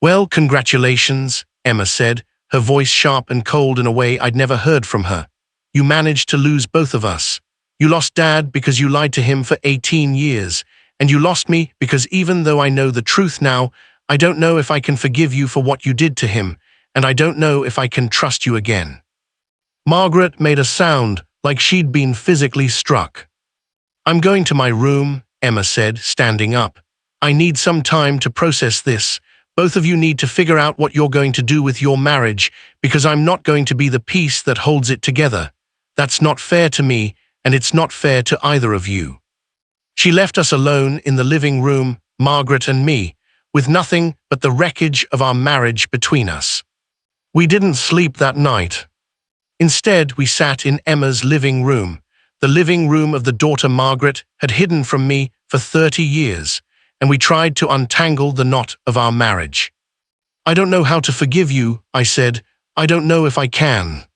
Speaker 1: "Well, congratulations," Emma said, her voice sharp and cold in a way I'd never heard from her. "You managed to lose both of us. You lost Dad because you lied to him for 18 years, and you lost me because even though I know the truth now, I don't know if I can forgive you for what you did to him, and I don't know if I can trust you again." Margaret made a sound like she'd been physically struck. "I'm going to my room," Emma said, standing up. "I need some time to process this. Both of you need to figure out what you're going to do with your marriage, because I'm not going to be the piece that holds it together. That's not fair to me, and it's not fair to either of you." She left us alone in the living room, Margaret and me, with nothing but the wreckage of our marriage between us. We didn't sleep that night. Instead, we sat in Emma's living room, the living room of the daughter Margaret had hidden from me for 30 years, and we tried to untangle the knot of our marriage. "I don't know how to forgive you," I said. "I don't know if I can."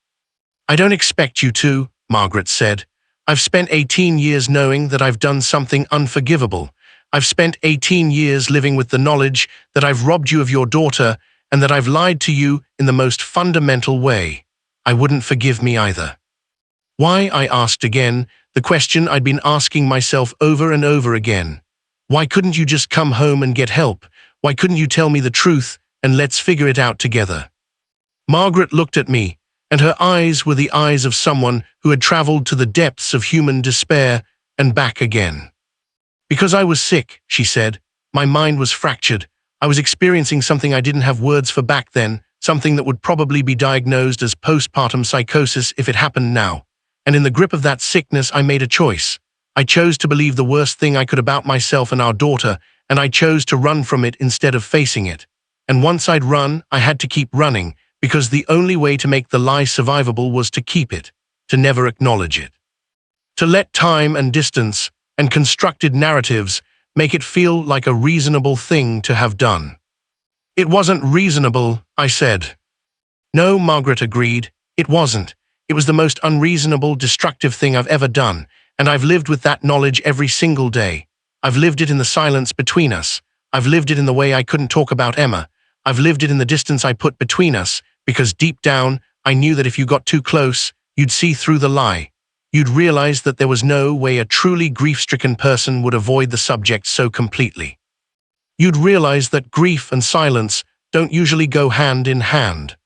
Speaker 1: "I don't expect you to," Margaret said. "I've spent 18 years knowing that I've done something unforgivable. I've spent 18 years living with the knowledge that I've robbed you of your daughter and that I've lied to you in the most fundamental way. I wouldn't forgive me either." "Why?" I asked again, the question I'd been asking myself over and over again. "Why couldn't you just come home and get help? Why couldn't you tell me the truth and let's figure it out together?" Margaret looked at me, and her eyes were the eyes of someone who had traveled to the depths of human despair and back again. "Because I was sick," she said. "My mind was fractured. I was experiencing something I didn't have words for back then, something that would probably be diagnosed as postpartum psychosis if it happened now. And in the grip of that sickness, I made a choice. I chose to believe the worst thing I could about myself and our daughter, and I chose to run from it instead of facing it. And once I'd run, I had to keep running, because the only way to make the lie survivable was to keep it, to never acknowledge it. To let time and distance and constructed narratives make it feel like a reasonable thing to have done." "It wasn't reasonable," I said. "No," Margaret agreed. "It wasn't. It was the most unreasonable, destructive thing I've ever done, and I've lived with that knowledge every single day. I've lived it in the silence between us. I've lived it in the way I couldn't talk about Emma. I've lived it in the distance I put between us, because deep down, I knew that if you got too close, you'd see through the lie. You'd realize that there was no way a truly grief-stricken person would avoid the subject so completely. You'd realize that grief and silence don't usually go hand in hand."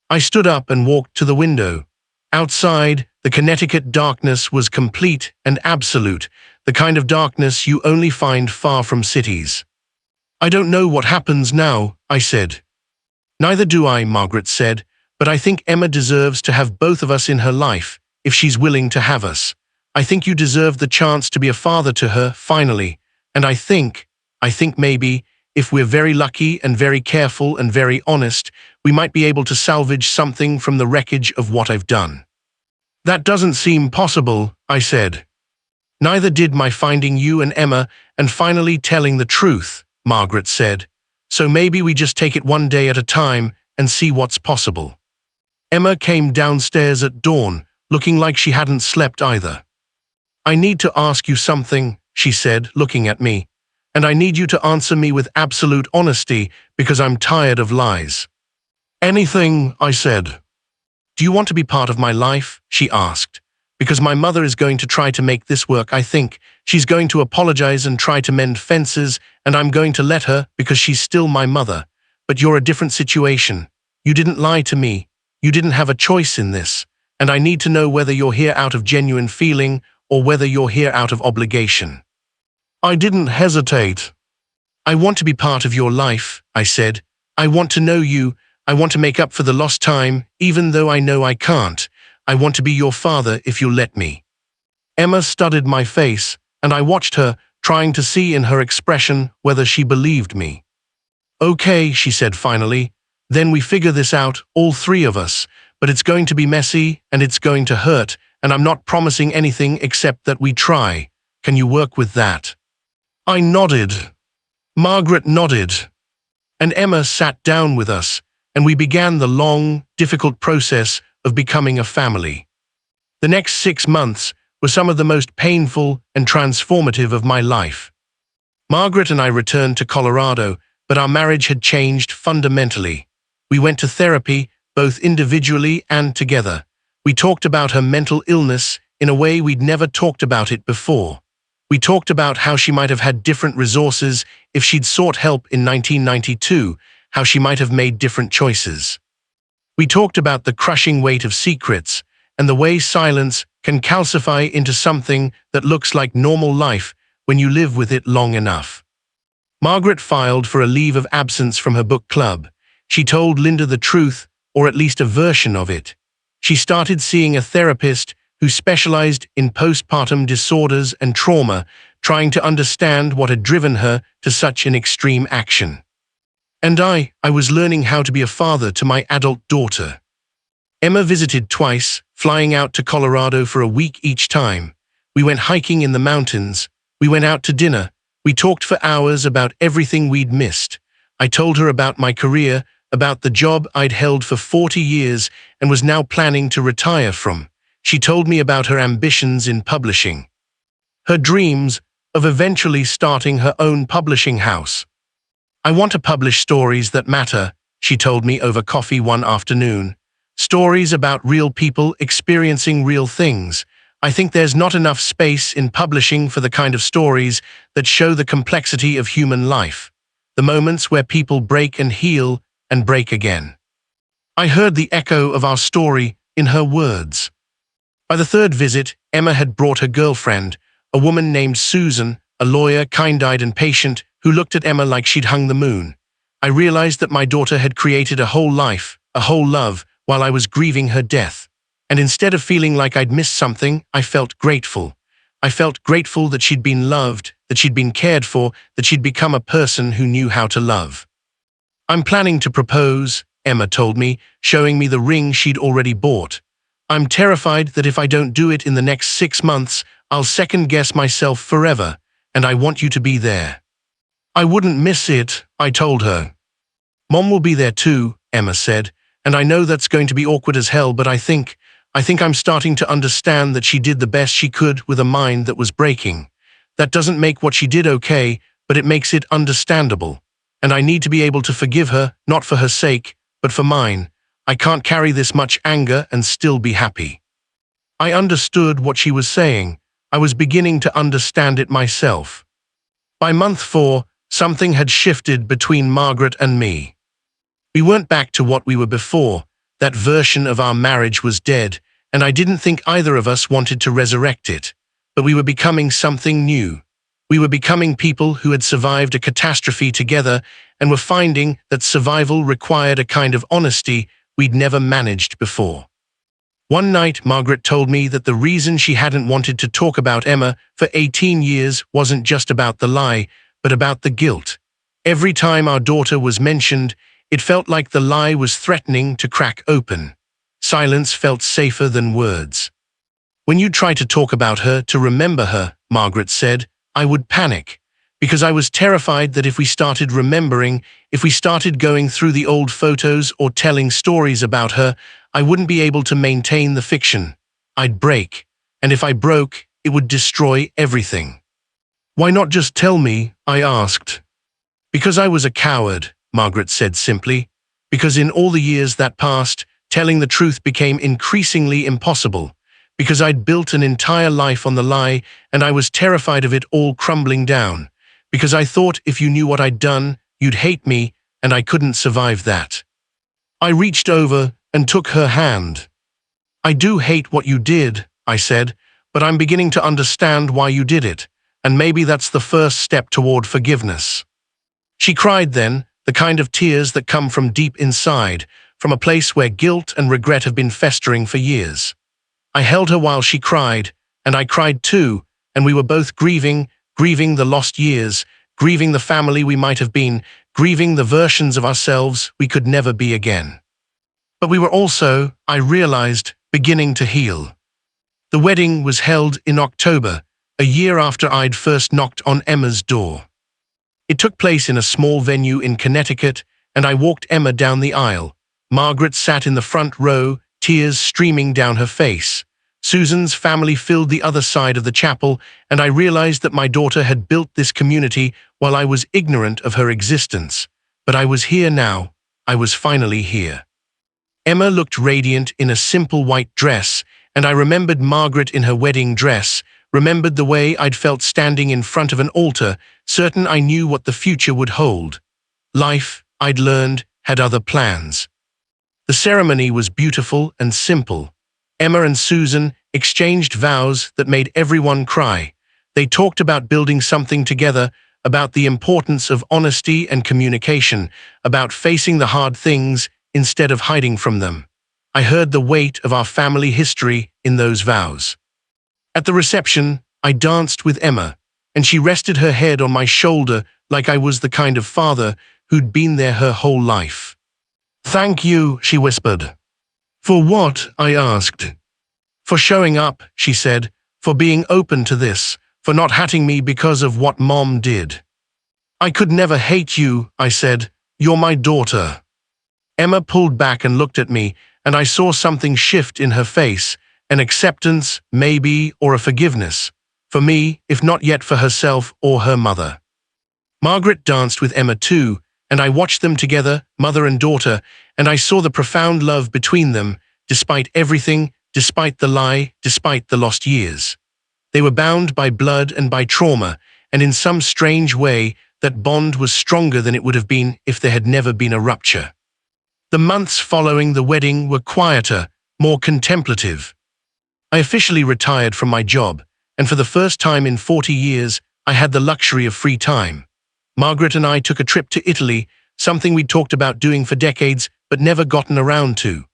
Speaker 1: I stood up and walked to the window. Outside, the Connecticut darkness was complete and absolute, the kind of darkness you only find far from cities. "I don't know what happens now," I said. "Neither do I," Margaret said, "but I think Emma deserves to have both of us in her life, if she's willing to have us. I think you deserve the chance to be a father to her, finally, and I think maybe, if we're very lucky and very careful and very honest, we might be able to salvage something from the wreckage of what I've done." "That doesn't seem possible," I said. "Neither did my finding you and Emma and finally telling the truth," Margaret said. "So maybe we just take it one day at a time and see what's possible." Emma came downstairs at dawn, looking like she hadn't slept either. "I need to ask you something," she said, looking at me. "And I need you to answer me with absolute honesty, because I'm tired of lies." "Anything," I said. "Do you want to be part of my life?" she asked. "Because my mother is going to try to make this work, I think. She's going to apologize and try to mend fences, and I'm going to let her because she's still my mother. But you're a different situation. You didn't lie to me. You didn't have a choice in this. And I need to know whether you're here out of genuine feeling or whether you're here out of obligation." I didn't hesitate. "I want to be part of your life," I said. "I want to know you. I want to make up for the lost time, even though I know I can't. I want to be your father if you'll let me." Emma studied my face, and I watched her, trying to see in her expression whether she believed me. "Okay," she said finally. Then we figure this out, all three of us, but it's going to be messy and it's going to hurt, and I'm not promising anything except that we try. Can you work with that?" I nodded. Margaret nodded. And Emma sat down with us, and we began the long, difficult process of becoming a family. The next 6 months were some of the most painful and transformative of my life. Margaret and I returned to Colorado, but our marriage had changed fundamentally. We went to therapy, both individually and together. We talked about her mental illness in a way we'd never talked about it before. We talked about how she might have had different resources if she'd sought help in 1992, how she might have made different choices. We talked about the crushing weight of secrets and the way silence can calcify into something that looks like normal life when you live with it long enough. Margaret filed for a leave of absence from her book club. She told Linda the truth, or at least a version of it. She started seeing a therapist who specialized in postpartum disorders and trauma, trying to understand what had driven her to such an extreme action. And I was learning how to be a father to my adult daughter. Emma visited twice, flying out to Colorado for a week each time. We went hiking in the mountains. We went out to dinner. We talked for hours about everything we'd missed. I told her about my career, about the job I'd held for 40 years and was now planning to retire from. She told me about her ambitions in publishing, her dreams of eventually starting her own publishing house. "I want to publish stories that matter," she told me over coffee one afternoon. "Stories about real people experiencing real things. I think there's not enough space in publishing for the kind of stories that show the complexity of human life, the moments where people break and heal and break again." I heard the echo of our story in her words. By the third visit, Emma had brought her girlfriend, a woman named Susan, a lawyer, kind-eyed and patient, who looked at Emma like she'd hung the moon. I realized that my daughter had created a whole life, a whole love, while I was grieving her death. And instead of feeling like I'd missed something, I felt grateful. I felt grateful that she'd been loved, that she'd been cared for, that she'd become a person who knew how to love. "I'm planning to propose," Emma told me, showing me the ring she'd already bought. "I'm terrified that if I don't do it in the next 6 months, I'll second-guess myself forever, and I want you to be there." "I wouldn't miss it," I told her. "Mom will be there too," Emma said, "and I know that's going to be awkward as hell, but I think I'm starting to understand that she did the best she could with a mind that was breaking. That doesn't make what she did okay, but it makes it understandable. And I need to be able to forgive her, not for her sake, but for mine. I can't carry this much anger and still be happy." I understood what she was saying. I was beginning to understand it myself. By month 4, something had shifted between Margaret and me. We weren't back to what we were before. That version of our marriage was dead, and I didn't think either of us wanted to resurrect it. But we were becoming something new. We were becoming people who had survived a catastrophe together and were finding that survival required a kind of honesty we'd never managed before. One night, Margaret told me that the reason she hadn't wanted to talk about Emma for 18 years wasn't just about the lie, but about the guilt. Every time our daughter was mentioned, it felt like the lie was threatening to crack open. Silence felt safer than words. "When you try to talk about her, to remember her," Margaret said, "I would panic. Because I was terrified that if we started remembering, if we started going through the old photos or telling stories about her, I wouldn't be able to maintain the fiction. I'd break. And if I broke, it would destroy everything." "Why not just tell me?" I asked. "Because I was a coward," Margaret said simply. "Because in all the years that passed, telling the truth became increasingly impossible. Because I'd built an entire life on the lie, and I was terrified of it all crumbling down. Because I thought if you knew what I'd done, you'd hate me, and I couldn't survive that." I reached over and took her hand. "I do hate what you did," I said, "but I'm beginning to understand why you did it, and maybe that's the first step toward forgiveness." She cried then, the kind of tears that come from deep inside, from a place where guilt and regret have been festering for years. I held her while she cried, and I cried too, and we were both grieving the lost years, grieving the family we might have been, grieving the versions of ourselves we could never be again. But we were also, I realized, beginning to heal. The wedding was held in October, a year after I'd first knocked on Emma's door. It took place in a small venue in Connecticut, and I walked Emma down the aisle. Margaret sat in the front row, tears streaming down her face. Susan's family filled the other side of the chapel, and I realized that my daughter had built this community while I was ignorant of her existence. But I was here now. I was finally here. Emma looked radiant in a simple white dress, and I remembered Margaret in her wedding dress, remembered the way I'd felt standing in front of an altar, certain I knew what the future would hold. Life, I'd learned, had other plans. The ceremony was beautiful and simple. Emma and Susan exchanged vows that made everyone cry. They talked about building something together, about the importance of honesty and communication, about facing the hard things instead of hiding from them. I heard the weight of our family history in those vows. At the reception, I danced with Emma, and she rested her head on my shoulder like I was the kind of father who'd been there her whole life. "Thank you," she whispered. "For what?" I asked. "For showing up," she said, "for being open to this, for not hating me because of what Mom did." "I could never hate you," I said. "You're my daughter." Emma pulled back and looked at me, and I saw something shift in her face, an acceptance, maybe, or a forgiveness. For me, if not yet for herself or her mother. Margaret danced with Emma too, and I watched them together, mother and daughter, and I saw the profound love between them, despite everything, despite the lie, despite the lost years. They were bound by blood and by trauma, and in some strange way, that bond was stronger than it would have been if there had never been a rupture. The months following the wedding were quieter, more contemplative. I officially retired from my job, and for the first time in 40 years, I had the luxury of free time. Margaret and I took a trip to Italy, something we'd talked about doing for decades but never gotten around to.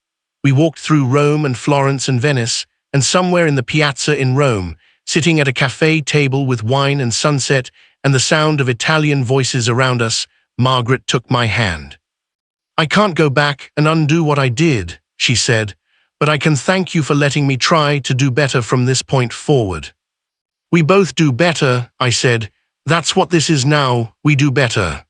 Speaker 1: We walked through Rome and Florence and Venice, and somewhere in the piazza in Rome, sitting at a cafe table with wine and sunset and the sound of Italian voices around us, Margaret took my hand. "I can't go back and undo what I did," she said, "but I can thank you for letting me try to do better from this point forward." "We both do better," I said. "That's what this is now, we do better."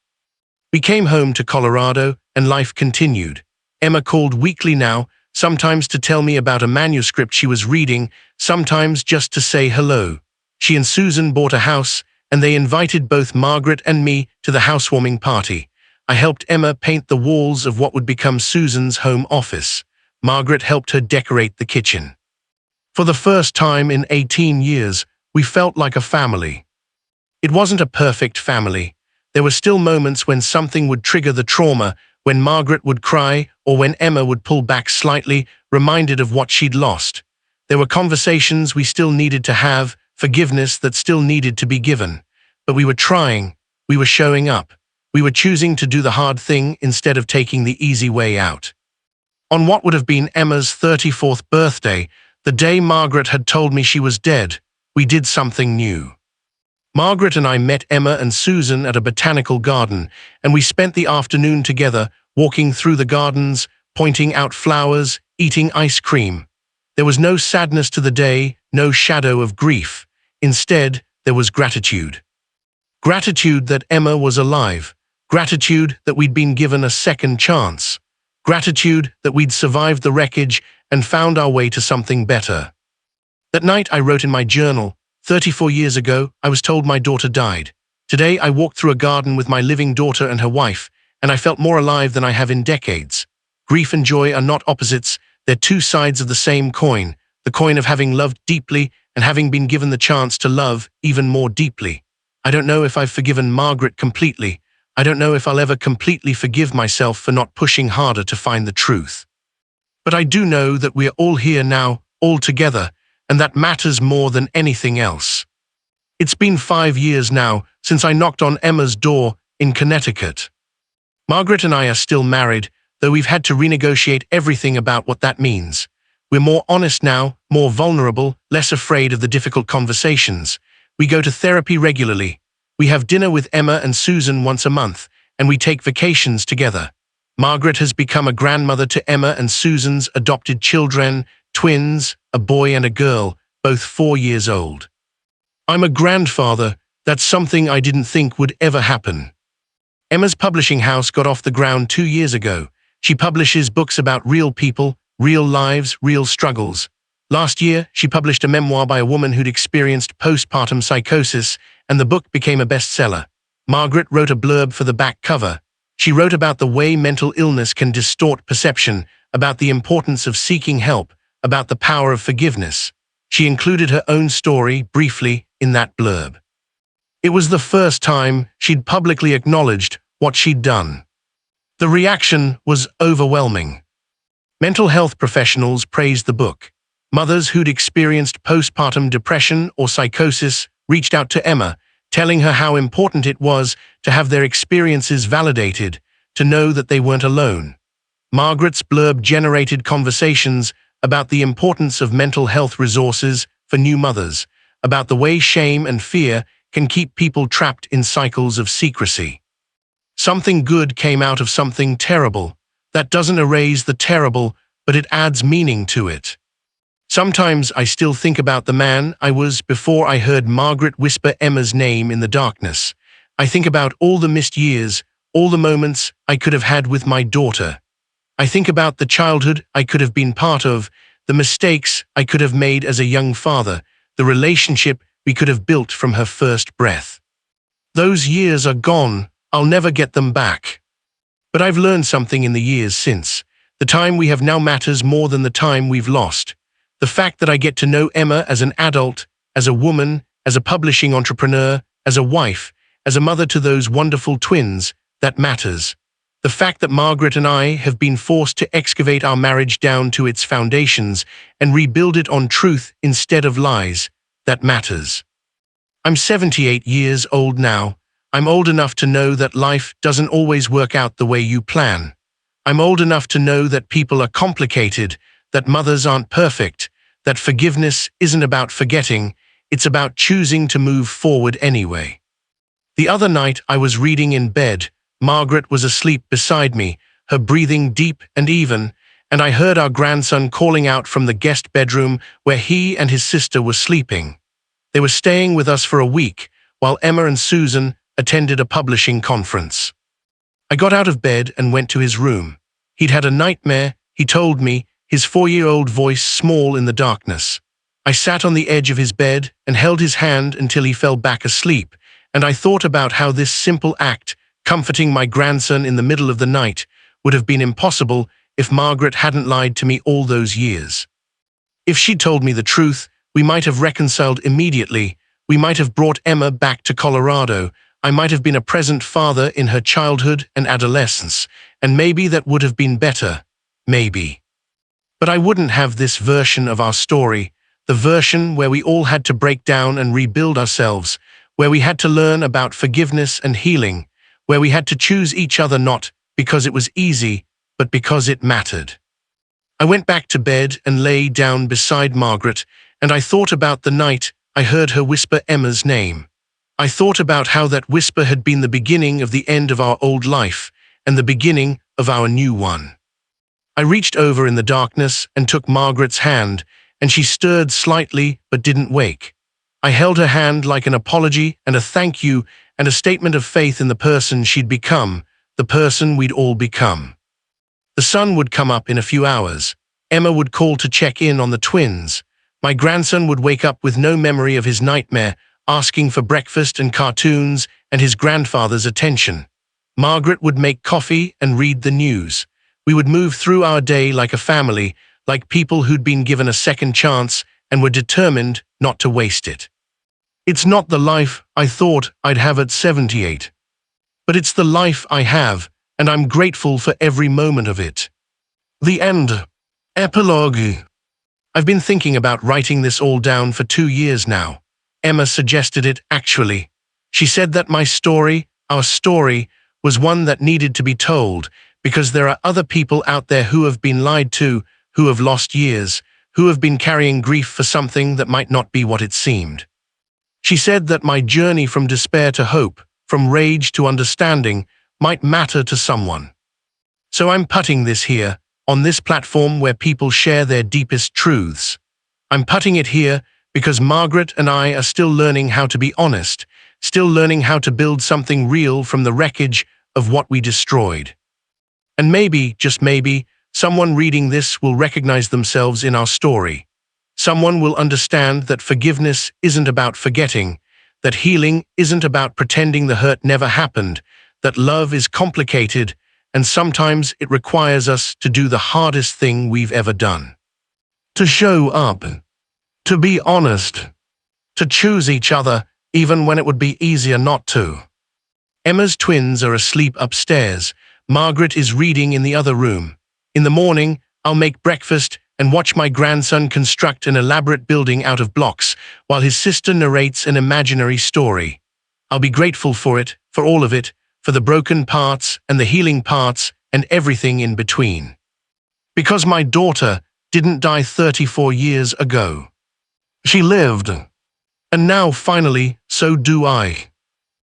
Speaker 1: We came home to Colorado, and life continued. Emma called weekly now, sometimes to tell me about a manuscript she was reading, sometimes just to say hello. She and Susan bought a house, and they invited both Margaret and me to the housewarming party. I helped Emma paint the walls of what would become Susan's home office. Margaret helped her decorate the kitchen. For the first time in 18 years, we felt like a family. It wasn't a perfect family. There were still moments when something would trigger the trauma, when Margaret would cry, or when Emma would pull back slightly, reminded of what she'd lost. There were conversations we still needed to have, forgiveness that still needed to be given. But we were trying, we were showing up. We were choosing to do the hard thing instead of taking the easy way out. On what would have been Emma's 34th birthday, the day Margaret had told me she was dead, we did something new. Margaret and I met Emma and Susan at a botanical garden, and we spent the afternoon together, walking through the gardens, pointing out flowers, eating ice cream. There was no sadness to the day, no shadow of grief. Instead, there was gratitude. Gratitude that Emma was alive. Gratitude that we'd been given a second chance. Gratitude that we'd survived the wreckage and found our way to something better. That night I wrote in my journal, 34 years ago, I was told my daughter died. Today I walked through a garden with my living daughter and her wife, and I felt more alive than I have in decades. Grief and joy are not opposites, they're two sides of the same coin, the coin of having loved deeply and having been given the chance to love even more deeply. I don't know if I've forgiven Margaret completely. I don't know if I'll ever completely forgive myself for not pushing harder to find the truth. But I do know that we're all here now, all together, and that matters more than anything else. It's been 5 years now since I knocked on Emma's door in Connecticut. Margaret and I are still married, though we've had to renegotiate everything about what that means. We're more honest now, more vulnerable, less afraid of the difficult conversations. We go to therapy regularly. We have dinner with Emma and Susan once a month, and we take vacations together. Margaret has become a grandmother to Emma and Susan's adopted children, twins, a boy and a girl, both 4 years old. I'm a grandfather. That's something I didn't think would ever happen. Emma's publishing house got off the ground 2 years ago. She publishes books about real people, real lives, real struggles. Last year, she published a memoir by a woman who'd experienced postpartum psychosis, and the book became a bestseller. Margaret wrote a blurb for the back cover. She wrote about the way mental illness can distort perception, about the importance of seeking help, about the power of forgiveness. She included her own story, briefly, in that blurb. It was the first time she'd publicly acknowledged what she'd done. The reaction was overwhelming. Mental health professionals praised the book. Mothers who'd experienced postpartum depression or psychosis reached out to Emma, telling her how important it was to have their experiences validated, to know that they weren't alone. Margaret's blurb generated conversations about the importance of mental health resources for new mothers, about the way shame and fear can keep people trapped in cycles of secrecy. Something good came out of something terrible. That doesn't erase the terrible, but it adds meaning to it. Sometimes I still think about the man I was before I heard Margaret whisper Emma's name in the darkness. I think about all the missed years, all the moments I could have had with my daughter. I think about the childhood I could have been part of, the mistakes I could have made as a young father, the relationship we could have built from her first breath. Those years are gone. I'll never get them back. But I've learned something in the years since. The time we have now matters more than the time we've lost. The fact that I get to know Emma as an adult, as a woman, as a publishing entrepreneur, as a wife, as a mother to those wonderful twins, that matters. The fact that Margaret and I have been forced to excavate our marriage down to its foundations and rebuild it on truth instead of lies, that matters. I'm 78 years old now. I'm old enough to know that life doesn't always work out the way you plan. I'm old enough to know that people are complicated, that mothers aren't perfect, that forgiveness isn't about forgetting, it's about choosing to move forward anyway. The other night I was reading in bed. Margaret was asleep beside me, her breathing deep and even, and I heard our grandson calling out from the guest bedroom where he and his sister were sleeping. They were staying with us for a week, while Emma and Susan attended a publishing conference. I got out of bed and went to his room. He'd had a nightmare, he told me, his 4-year-old voice small in the darkness. I sat on the edge of his bed and held his hand until he fell back asleep, and I thought about how this simple act, comforting my grandson in the middle of the night, would have been impossible if Margaret hadn't lied to me all those years. If she'd told me the truth, we might have reconciled immediately. We might have brought Emma back to Colorado. I might have been a present father in her childhood and adolescence, and maybe that would have been better. Maybe. But I wouldn't have this version of our story, the version where we all had to break down and rebuild ourselves, where we had to learn about forgiveness and healing, where we had to choose each other not because it was easy, but because it mattered. I went back to bed and lay down beside Margaret, and I thought about the night I heard her whisper Emma's name. I thought about how that whisper had been the beginning of the end of our old life and the beginning of our new one. I reached over in the darkness and took Margaret's hand, and she stirred slightly but didn't wake. I held her hand like an apology and a thank you and a statement of faith in the person she'd become, the person we'd all become. The sun would come up in a few hours. Emma would call to check in on the twins. My grandson would wake up with no memory of his nightmare, asking for breakfast and cartoons and his grandfather's attention. Margaret would make coffee and read the news. We would move through our day like a family, like people who'd been given a second chance and were determined not to waste it. It's not the life I thought I'd have at 78. But it's the life I have, and I'm grateful for every moment of it. The end. Epilogue. I've been thinking about writing this all down for 2 years now. Emma suggested it, actually. She said that my story, our story, was one that needed to be told, because there are other people out there who have been lied to, who have lost years, who have been carrying grief for something that might not be what it seemed. She said that my journey from despair to hope, from rage to understanding, might matter to someone. So I'm putting this here, on this platform where people share their deepest truths. I'm putting it here because Margaret and I are still learning how to be honest, still learning how to build something real from the wreckage of what we destroyed. And maybe, just maybe, someone reading this will recognize themselves in our story. Someone will understand that forgiveness isn't about forgetting, that healing isn't about pretending the hurt never happened, that love is complicated, and sometimes it requires us to do the hardest thing we've ever done. To show up, to be honest, to choose each other even when it would be easier not to. Emma's twins are asleep upstairs. Margaret is reading in the other room. In the morning, I'll make breakfast and watch my grandson construct an elaborate building out of blocks while his sister narrates an imaginary story. I'll be grateful for it, for all of it, for the broken parts and the healing parts and everything in between. Because my daughter didn't die 34 years ago. She lived. And now, finally, so do I.